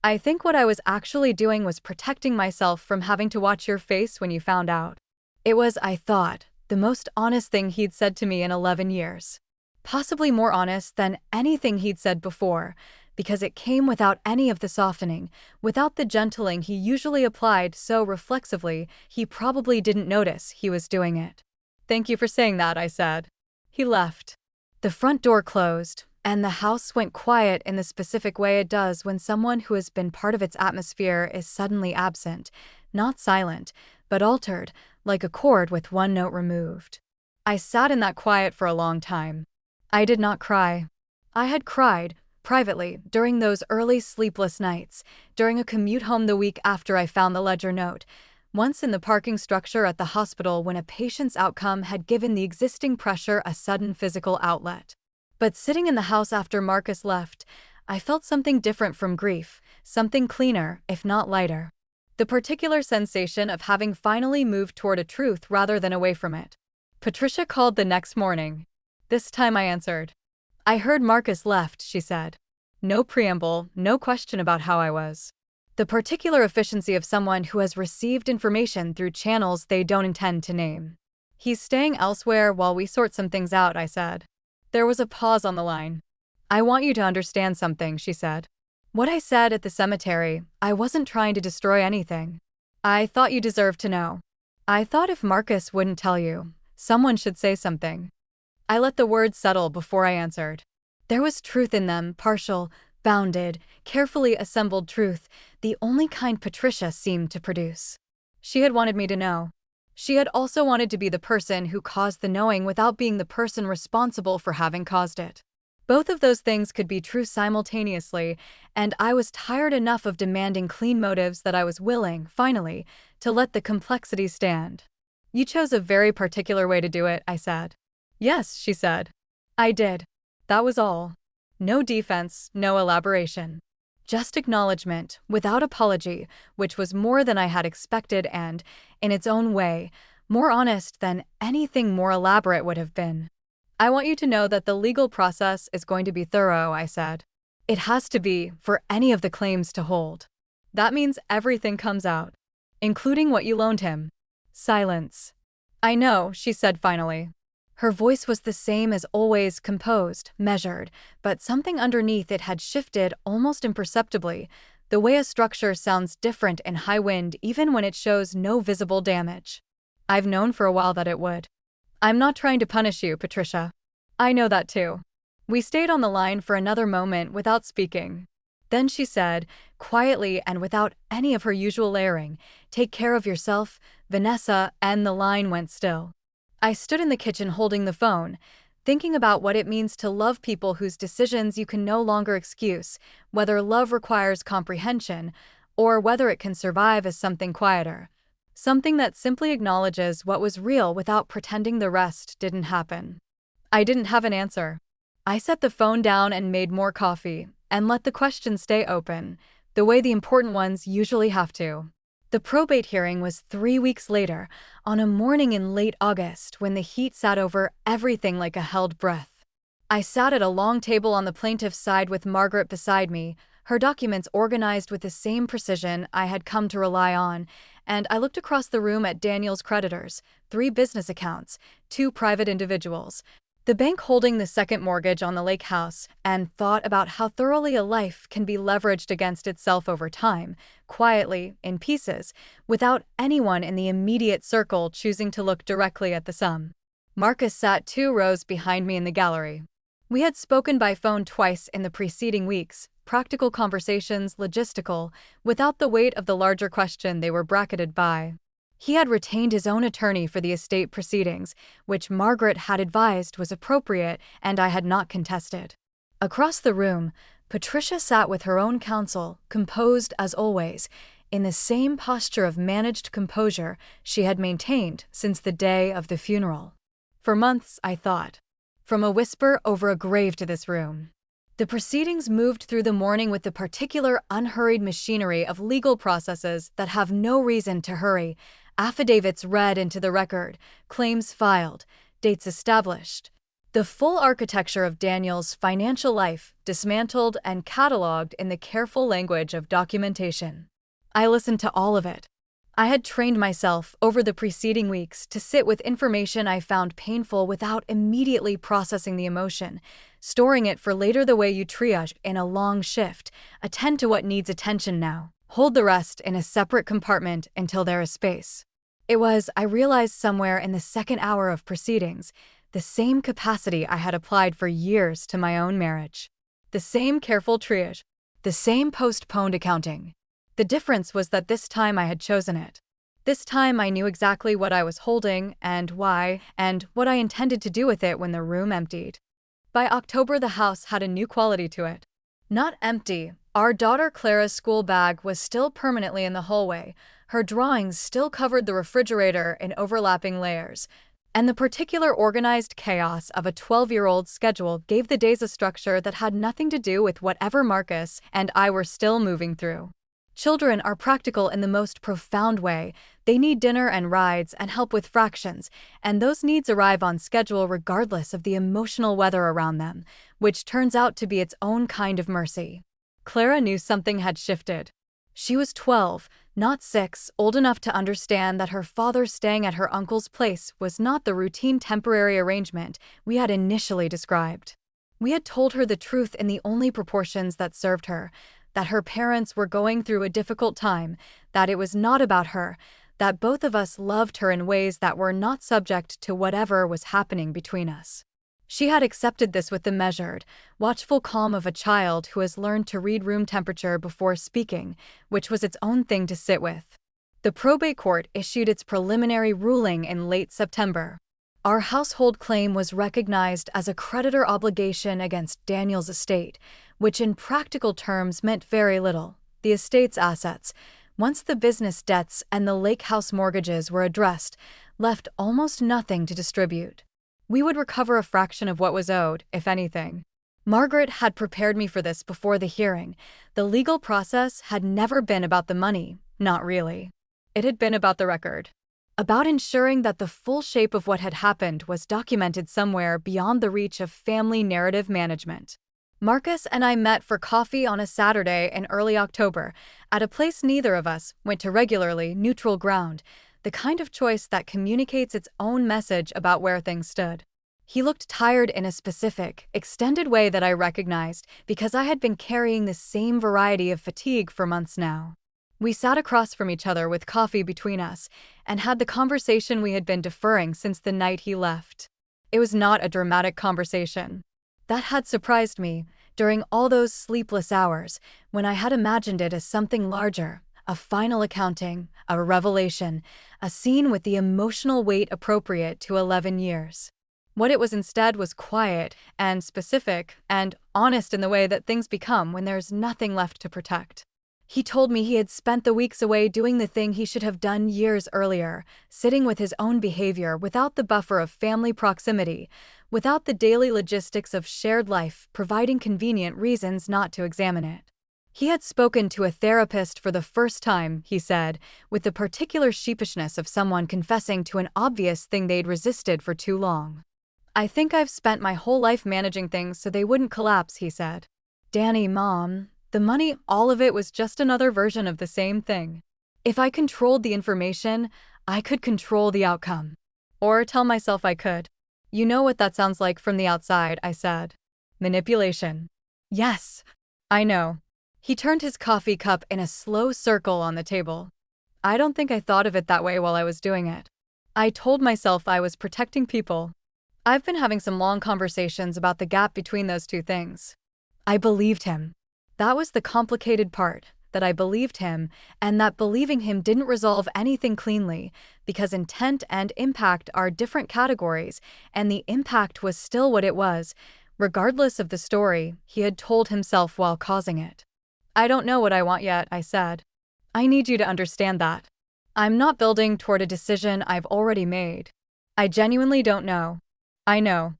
I think what I was actually doing was protecting myself from having to watch your face when you found out. It was, I thought, the most honest thing he'd said to me in 11 years. Possibly more honest than anything he'd said before, because it came without any of the softening, without the gentling he usually applied so reflexively he probably didn't notice he was doing it. Thank you for saying that, I said. He left. The front door closed, and the house went quiet in the specific way it does when someone who has been part of its atmosphere is suddenly absent, not silent, but altered, like a chord with one note removed. I sat in that quiet for a long time. I did not cry. I had cried, privately, during those early sleepless nights, during a commute home the week after I found the ledger note, once in the parking structure at the hospital when a patient's outcome had given the existing pressure a sudden physical outlet. But sitting in the house after Marcus left, I felt something different from grief, something cleaner, if not lighter. The particular sensation of having finally moved toward a truth rather than away from it. Patricia called the next morning. This time I answered. I heard Marcus left, she said. No preamble, no question about how I was. The particular efficiency of someone who has received information through channels they don't intend to name. He's staying elsewhere while we sort some things out, I said. There was a pause on the line. I want you to understand something, she said. What I said at the cemetery, I wasn't trying to destroy anything. I thought you deserved to know. I thought if Marcus wouldn't tell you, someone should say something. I let the words settle before I answered. There was truth in them, partial, bounded, carefully assembled truth, the only kind Patricia seemed to produce. She had wanted me to know. She had also wanted to be the person who caused the knowing without being the person responsible for having caused it. Both of those things could be true simultaneously, and I was tired enough of demanding clean motives that I was willing, finally, to let the complexity stand. You chose a very particular way to do it, I said. Yes, she said. I did. That was all. No defense, no elaboration. Just acknowledgement, without apology, which was more than I had expected and, in its own way, more honest than anything more elaborate would have been. I want you to know that the legal process is going to be thorough, I said. It has to be, for any of the claims to hold. That means everything comes out, including what you loaned him. Silence. I know, she said finally. Her voice was the same as always, composed, measured, but something underneath it had shifted almost imperceptibly, the way a structure sounds different in high wind even when it shows no visible damage. I've known for a while that it would. I'm not trying to punish you, Patricia. I know that too. We stayed on the line for another moment without speaking. Then she said, quietly and without any of her usual layering, "Take care of yourself, Vanessa," and the line went still. I stood in the kitchen holding the phone, thinking about what it means to love people whose decisions you can no longer excuse, whether love requires comprehension, or whether it can survive as something quieter. Something that simply acknowledges what was real without pretending the rest didn't happen. I didn't have an answer. I set the phone down and made more coffee, and let the questions stay open, the way the important ones usually have to. The probate hearing was 3 weeks later, on a morning in late August when the heat sat over everything like a held breath. I sat at a long table on the plaintiff's side with Margaret beside me, her documents organized with the same precision I had come to rely on, and I looked across the room at Daniel's creditors, 3 business accounts, 2 private individuals, the bank holding the second mortgage on the lake house, and thought about how thoroughly a life can be leveraged against itself over time, quietly, in pieces, without anyone in the immediate circle choosing to look directly at the sum. Marcus sat 2 rows behind me in the gallery. We had spoken by phone twice in the preceding weeks, practical conversations, logistical, without the weight of the larger question they were bracketed by. He had retained his own attorney for the estate proceedings, which Margaret had advised was appropriate and I had not contested. Across the room, Patricia sat with her own counsel, composed as always, in the same posture of managed composure she had maintained since the day of the funeral. For months, I thought. From a whisper over a grave to this room. The proceedings moved through the morning with the particular unhurried machinery of legal processes that have no reason to hurry, affidavits read into the record, claims filed, dates established. The full architecture of Daniel's financial life dismantled and catalogued in the careful language of documentation. I listened to all of it. I had trained myself over the preceding weeks to sit with information I found painful without immediately processing the emotion, storing it for later the way you triage in a long shift, attend to what needs attention now, hold the rest in a separate compartment until there is space. It was, I realized somewhere in the second hour of proceedings, the same capacity I had applied for years to my own marriage. The same careful triage, the same postponed accounting. The difference was that this time I had chosen it. This time I knew exactly what I was holding and why, and what I intended to do with it when the room emptied. By October, the house had a new quality to it. Not empty. Our daughter Clara's school bag was still permanently in the hallway, her drawings still covered the refrigerator in overlapping layers, and the particular organized chaos of a 12-year-old's schedule gave the days a structure that had nothing to do with whatever Marcus and I were still moving through. Children are practical in the most profound way. They need dinner and rides and help with fractions, and those needs arrive on schedule regardless of the emotional weather around them, which turns out to be its own kind of mercy. Clara knew something had shifted. She was 12, not 6, old enough to understand that her father staying at her uncle's place was not the routine temporary arrangement we had initially described. We had told her the truth in the only proportions that served her, that her parents were going through a difficult time, that it was not about her, that both of us loved her in ways that were not subject to whatever was happening between us. She had accepted this with the measured, watchful calm of a child who has learned to read room temperature before speaking, which was its own thing to sit with. The probate court issued its preliminary ruling in late September. Our household claim was recognized as a creditor obligation against Daniel's estate, which in practical terms meant very little. The estate's assets, once the business debts and the lake house mortgages were addressed, left almost nothing to distribute. We would recover a fraction of what was owed, if anything. Margaret had prepared me for this before the hearing. The legal process had never been about the money, not really. It had been about the record. About ensuring that the full shape of what had happened was documented somewhere beyond the reach of family narrative management. Marcus and I met for coffee on a Saturday in early October, at a place neither of us went to regularly, neutral ground, the kind of choice that communicates its own message about where things stood. He looked tired in a specific, extended way that I recognized because I had been carrying the same variety of fatigue for months now. We sat across from each other with coffee between us and had the conversation we had been deferring since the night he left. It was not a dramatic conversation. That had surprised me during all those sleepless hours when I had imagined it as something larger, a final accounting, a revelation, a scene with the emotional weight appropriate to 11 years. What it was instead was quiet and specific and honest in the way that things become when there's nothing left to protect. He told me he had spent the weeks away doing the thing he should have done years earlier, sitting with his own behavior without the buffer of family proximity, without the daily logistics of shared life providing convenient reasons not to examine it. He had spoken to a therapist for the first time, he said, with the particular sheepishness of someone confessing to an obvious thing they'd resisted for too long. I think I've spent my whole life managing things so they wouldn't collapse, he said. Danny, Mom, the money, all of it was just another version of the same thing. If I controlled the information, I could control the outcome. Or tell myself I could. You know what that sounds like from the outside, I said. Manipulation. Yes, I know. He turned his coffee cup in a slow circle on the table. I don't think I thought of it that way while I was doing it. I told myself I was protecting people. I've been having some long conversations about the gap between those two things. I believed him. That was the complicated part, that I believed him, and that believing him didn't resolve anything cleanly, because intent and impact are different categories, and the impact was still what it was, regardless of the story he had told himself while causing it. I don't know what I want yet, I said. I need you to understand that. I'm not building toward a decision I've already made. I genuinely don't know. I know.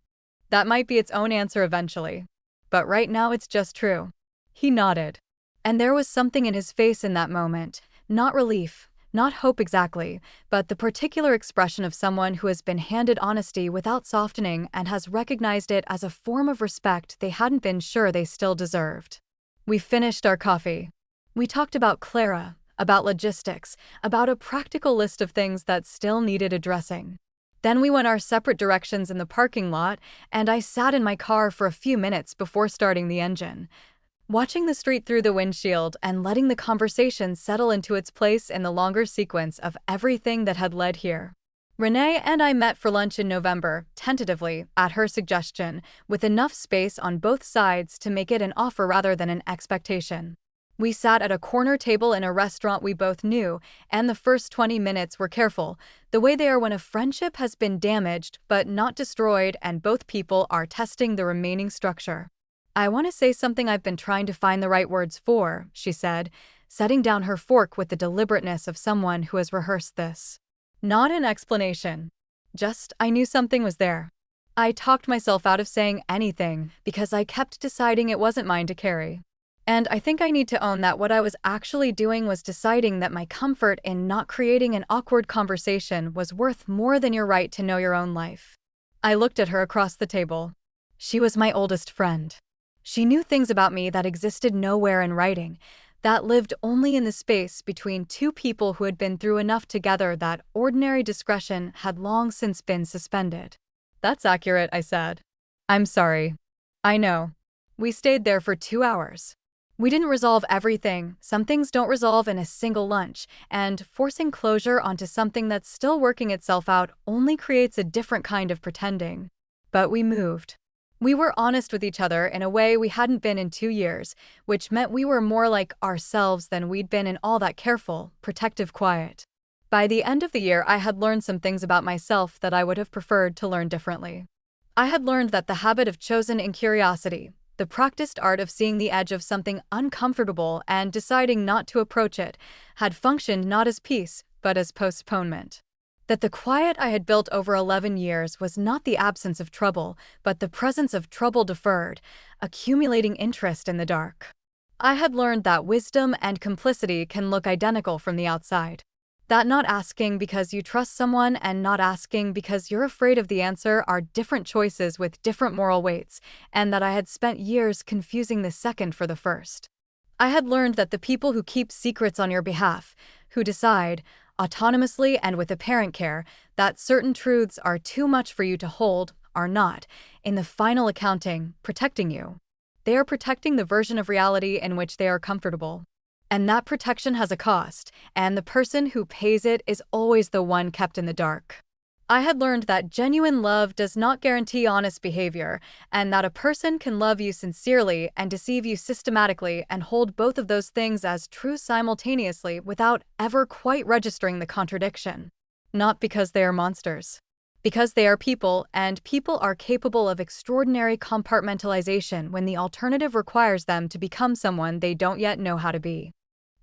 That might be its own answer eventually. But right now it's just true. He nodded. And there was something in his face in that moment, not relief, not hope exactly, but the particular expression of someone who has been handed honesty without softening and has recognized it as a form of respect they hadn't been sure they still deserved. We finished our coffee. We talked about Clara, about logistics, about a practical list of things that still needed addressing. Then we went our separate directions in the parking lot, and I sat in my car for a few minutes before starting the engine, watching the street through the windshield and letting the conversation settle into its place in the longer sequence of everything that had led here. Renee and I met for lunch in November, tentatively, at her suggestion, with enough space on both sides to make it an offer rather than an expectation. We sat at a corner table in a restaurant we both knew, and the first 20 minutes were careful, the way they are when a friendship has been damaged but not destroyed and both people are testing the remaining structure. I want to say something I've been trying to find the right words for, she said, setting down her fork with the deliberateness of someone who has rehearsed this. Not an explanation. Just, I knew something was there. I talked myself out of saying anything because I kept deciding it wasn't mine to carry. And I think I need to own that what I was actually doing was deciding that my comfort in not creating an awkward conversation was worth more than your right to know your own life. I looked at her across the table. She was my oldest friend. She knew things about me that existed nowhere in writing, that lived only in the space between two people who had been through enough together that ordinary discretion had long since been suspended. That's accurate, I said. I'm sorry. I know. We stayed there for 2 hours. We didn't resolve everything. Some things don't resolve in a single lunch, and forcing closure onto something that's still working itself out only creates a different kind of pretending. But we moved. We were honest with each other in a way we hadn't been in 2 years, which meant we were more like ourselves than we'd been in all that careful, protective quiet. By the end of the year, I had learned some things about myself that I would have preferred to learn differently. I had learned that the habit of chosen in curiosity, the practiced art of seeing the edge of something uncomfortable and deciding not to approach it, had functioned not as peace, but as postponement. That the quiet I had built over 11 years was not the absence of trouble, but the presence of trouble deferred, accumulating interest in the dark. I had learned that wisdom and complicity can look identical from the outside. That not asking because you trust someone and not asking because you're afraid of the answer are different choices with different moral weights, and that I had spent years confusing the second for the first. I had learned that the people who keep secrets on your behalf, who decide, autonomously and with apparent care, that certain truths are too much for you to hold, are not, in the final accounting, protecting you. They are protecting the version of reality in which they are comfortable. And that protection has a cost, and the person who pays it is always the one kept in the dark. I had learned that genuine love does not guarantee honest behavior, and that a person can love you sincerely and deceive you systematically and hold both of those things as true simultaneously without ever quite registering the contradiction. Not because they are monsters. Because they are people, and people are capable of extraordinary compartmentalization when the alternative requires them to become someone they don't yet know how to be.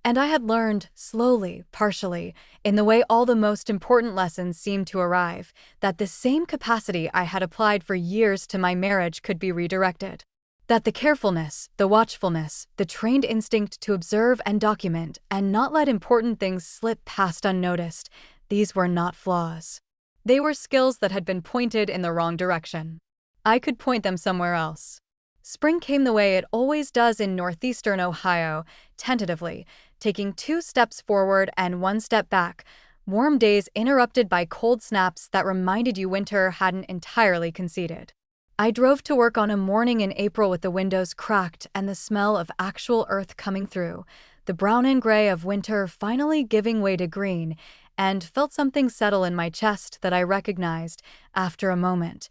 And I had learned, slowly, partially, in the way all the most important lessons seemed to arrive, that the same capacity I had applied for years to my marriage could be redirected. That the carefulness, the watchfulness, the trained instinct to observe and document and not let important things slip past unnoticed, these were not flaws. They were skills that had been pointed in the wrong direction. I could point them somewhere else. Spring came the way it always does in northeastern Ohio, tentatively, taking 2 steps forward and 1 step back, warm days interrupted by cold snaps that reminded you winter hadn't entirely conceded. I drove to work on a morning in April with the windows cracked and the smell of actual earth coming through, the brown and gray of winter finally giving way to green, and felt something settle in my chest that I recognized, after a moment,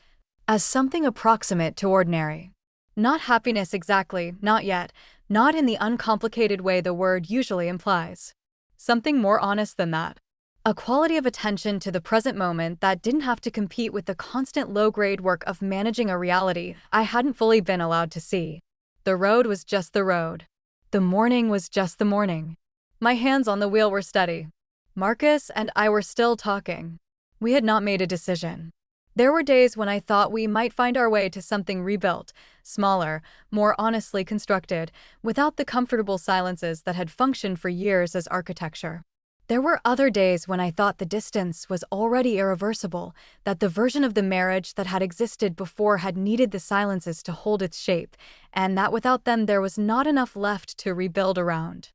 as something approximate to ordinary. Not happiness exactly, not yet, not in the uncomplicated way the word usually implies. Something more honest than that. A quality of attention to the present moment that didn't have to compete with the constant low-grade work of managing a reality I hadn't fully been allowed to see. The road was just the road. The morning was just the morning. My hands on the wheel were steady. Marcus and I were still talking. We had not made a decision. There were days when I thought we might find our way to something rebuilt, smaller, more honestly constructed, without the comfortable silences that had functioned for years as architecture. There were other days when I thought the distance was already irreversible, that the version of the marriage that had existed before had needed the silences to hold its shape, and that without them there was not enough left to rebuild around.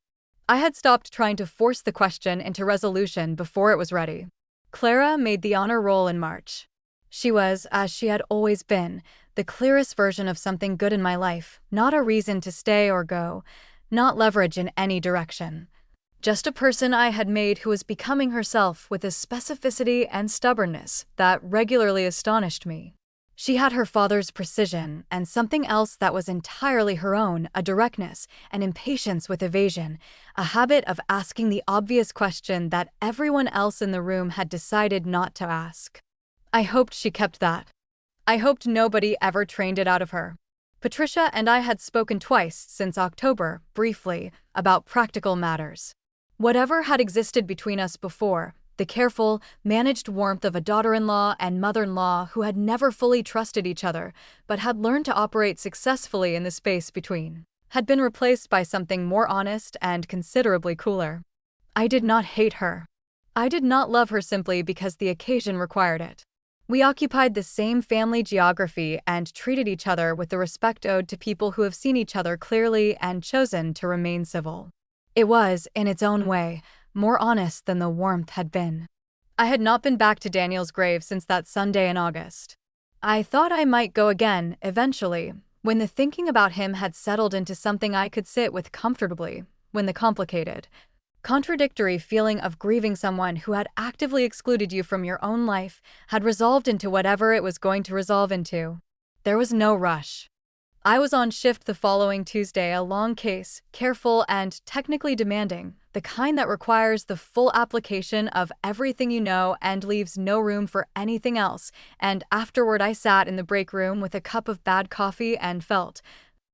I had stopped trying to force the question into resolution before it was ready. Clara made the honor roll in March. She was, as she had always been, the clearest version of something good in my life, not a reason to stay or go, not leverage in any direction. Just a person I had made who was becoming herself with a specificity and stubbornness that regularly astonished me. She had her father's precision and something else that was entirely her own, a directness, an impatience with evasion, a habit of asking the obvious question that everyone else in the room had decided not to ask. I hoped she kept that. I hoped nobody ever trained it out of her. Patricia and I had spoken twice since October, briefly, about practical matters. Whatever had existed between us before, the careful, managed warmth of a daughter-in-law and mother-in-law who had never fully trusted each other, but had learned to operate successfully in the space between, had been replaced by something more honest and considerably cooler. I did not hate her. I did not love her simply because the occasion required it. We occupied the same family geography and treated each other with the respect owed to people who have seen each other clearly and chosen to remain civil. It was, in its own way, more honest than the warmth had been. I had not been back to Daniel's grave since that Sunday in August. I thought I might go again, eventually, when the thinking about him had settled into something I could sit with comfortably, when the complicated, contradictory feeling of grieving someone who had actively excluded you from your own life had resolved into whatever it was going to resolve into. There was no rush. I was on shift the following Tuesday, a long case, careful and technically demanding, the kind that requires the full application of everything you know and leaves no room for anything else, and afterward I sat in the break room with a cup of bad coffee and felt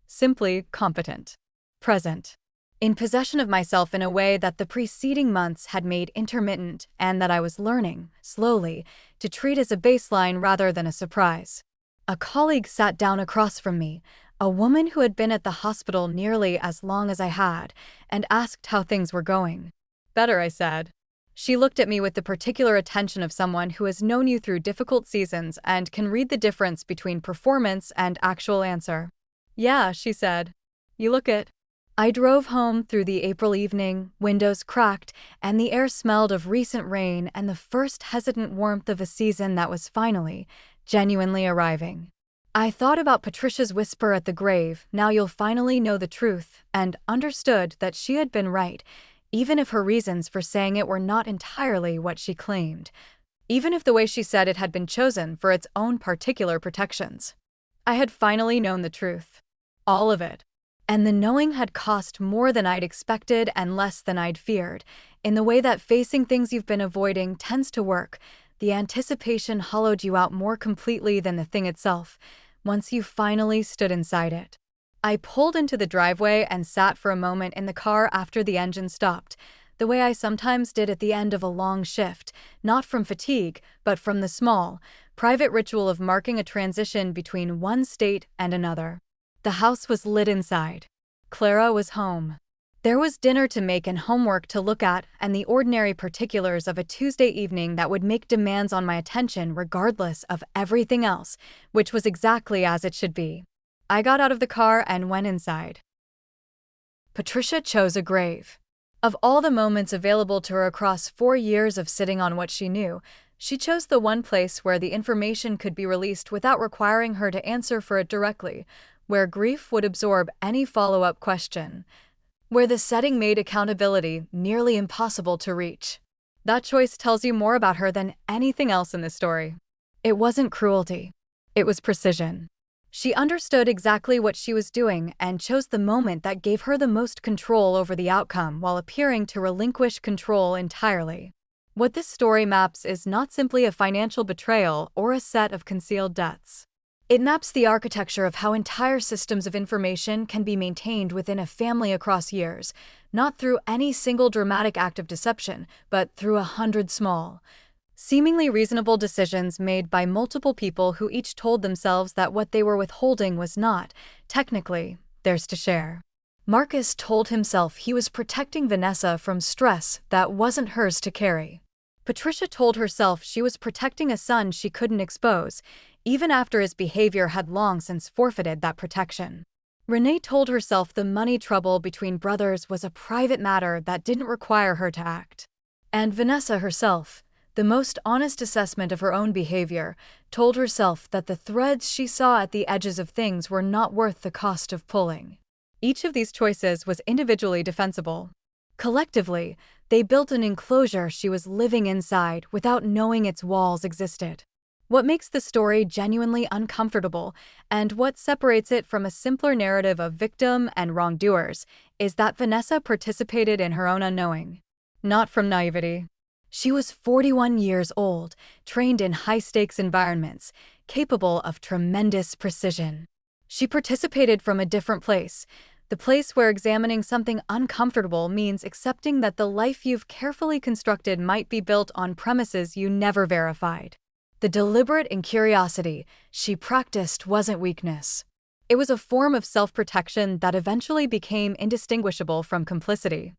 simply competent, present, in possession of myself in a way that the preceding months had made intermittent and that I was learning, slowly, to treat as a baseline rather than a surprise. A colleague sat down across from me, a woman who had been at the hospital nearly as long as I had, and asked how things were going. "Better," I said. She looked at me with the particular attention of someone who has known you through difficult seasons and can read the difference between performance and actual answer. "Yeah," she said. "You look it." I drove home through the April evening, windows cracked, and the air smelled of recent rain and the first hesitant warmth of a season that was finally, genuinely arriving. I thought about Patricia's whisper at the grave, "Now you'll finally know the truth," and understood that she had been right, even if her reasons for saying it were not entirely what she claimed. Even if the way she said it had been chosen for its own particular protections. I had finally known the truth. All of it. And the knowing had cost more than I'd expected and less than I'd feared. In the way that facing things you've been avoiding tends to work, the anticipation hollowed you out more completely than the thing itself, once you finally stood inside it. I pulled into the driveway and sat for a moment in the car after the engine stopped, the way I sometimes did at the end of a long shift, not from fatigue, but from the small, private ritual of marking a transition between one state and another. The house was lit inside. Clara was home. There was dinner to make and homework to look at and the ordinary particulars of a Tuesday evening that would make demands on my attention regardless of everything else, which was exactly as it should be. I got out of the car and went inside. Patricia chose a grave. Of all the moments available to her across 4 years of sitting on what she knew, she chose the one place where the information could be released without requiring her to answer for it directly, where grief would absorb any follow-up question, where the setting made accountability nearly impossible to reach. That choice tells you more about her than anything else in this story. It wasn't cruelty. It was precision. She understood exactly what she was doing and chose the moment that gave her the most control over the outcome while appearing to relinquish control entirely. What this story maps is not simply a financial betrayal or a set of concealed debts. It maps the architecture of how entire systems of information can be maintained within a family across years, not through any single dramatic act of deception, but through 100 small, seemingly reasonable decisions made by multiple people who each told themselves that what they were withholding was not, technically, theirs to share. Marcus told himself he was protecting Vanessa from stress that wasn't hers to carry. Patricia told herself she was protecting a son she couldn't expose, even after his behavior had long since forfeited that protection. Renee told herself the money trouble between brothers was a private matter that didn't require her to act. And Vanessa herself, the most honest assessment of her own behavior, told herself that the threads she saw at the edges of things were not worth the cost of pulling. Each of these choices was individually defensible. Collectively, they built an enclosure she was living inside without knowing its walls existed. What makes the story genuinely uncomfortable, and what separates it from a simpler narrative of victim and wrongdoers, is that Vanessa participated in her own unknowing. Not from naivety. She was 41 years old, trained in high-stakes environments, capable of tremendous precision. She participated from a different place, the place where examining something uncomfortable means accepting that the life you've carefully constructed might be built on premises you never verified. The deliberate incuriosity she practiced wasn't weakness. It was a form of self-protection that eventually became indistinguishable from complicity.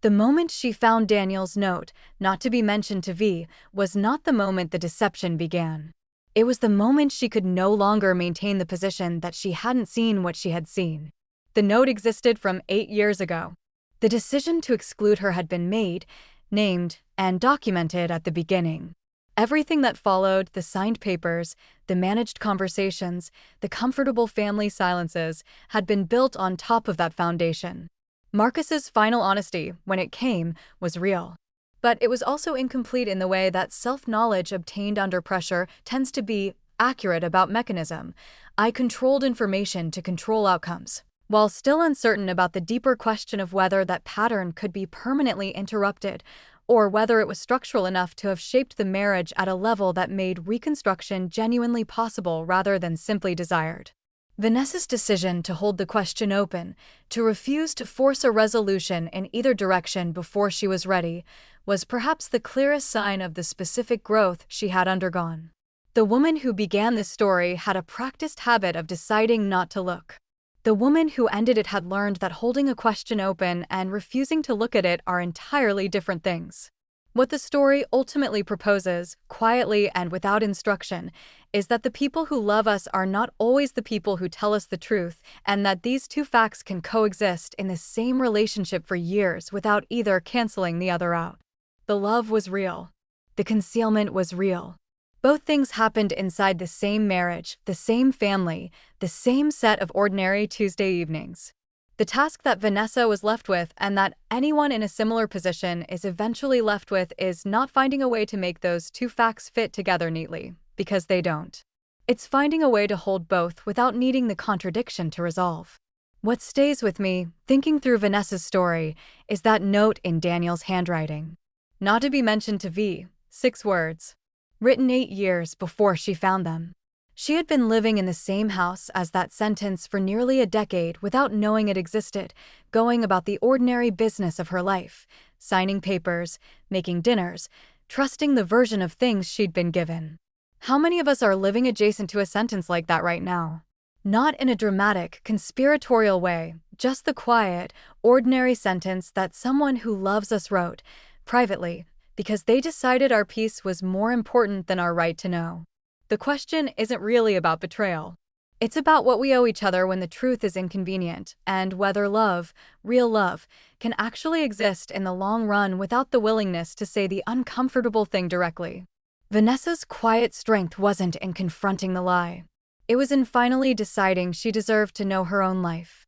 The moment she found Daniel's note, not to be mentioned to V, was not the moment the deception began. It was the moment she could no longer maintain the position that she hadn't seen what she had seen. The note existed from 8 years ago. The decision to exclude her had been made, named, and documented at the beginning. Everything that followed, the signed papers, the managed conversations, the comfortable family silences, had been built on top of that foundation. Marcus's final honesty, when it came, was real. But it was also incomplete in the way that self-knowledge obtained under pressure tends to be accurate about mechanism. I controlled information to control outcomes, while still uncertain about the deeper question of whether that pattern could be permanently interrupted, or whether it was structural enough to have shaped the marriage at a level that made reconstruction genuinely possible rather than simply desired. Vanessa's decision to hold the question open, to refuse to force a resolution in either direction before she was ready, was perhaps the clearest sign of the specific growth she had undergone. The woman who began this story had a practiced habit of deciding not to look. The woman who ended it had learned that holding a question open and refusing to look at it are entirely different things. What the story ultimately proposes, quietly and without instruction, is that the people who love us are not always the people who tell us the truth, and that these two facts can coexist in the same relationship for years without either canceling the other out. The love was real. The concealment was real. Both things happened inside the same marriage, the same family, the same set of ordinary Tuesday evenings. The task that Vanessa was left with and that anyone in a similar position is eventually left with is not finding a way to make those two facts fit together neatly, because they don't. It's finding a way to hold both without needing the contradiction to resolve. What stays with me, thinking through Vanessa's story, is that note in Daniel's handwriting. Not to be mentioned to V, 6 words. Written 8 years before she found them. She had been living in the same house as that sentence for nearly a decade without knowing it existed, going about the ordinary business of her life, signing papers, making dinners, trusting the version of things she'd been given. How many of us are living adjacent to a sentence like that right now? Not in a dramatic, conspiratorial way, just the quiet, ordinary sentence that someone who loves us wrote, privately, because they decided our peace was more important than our right to know. The question isn't really about betrayal. It's about what we owe each other when the truth is inconvenient, and whether love, real love, can actually exist in the long run without the willingness to say the uncomfortable thing directly. Vanessa's quiet strength wasn't in confronting the lie. It was in finally deciding she deserved to know her own life.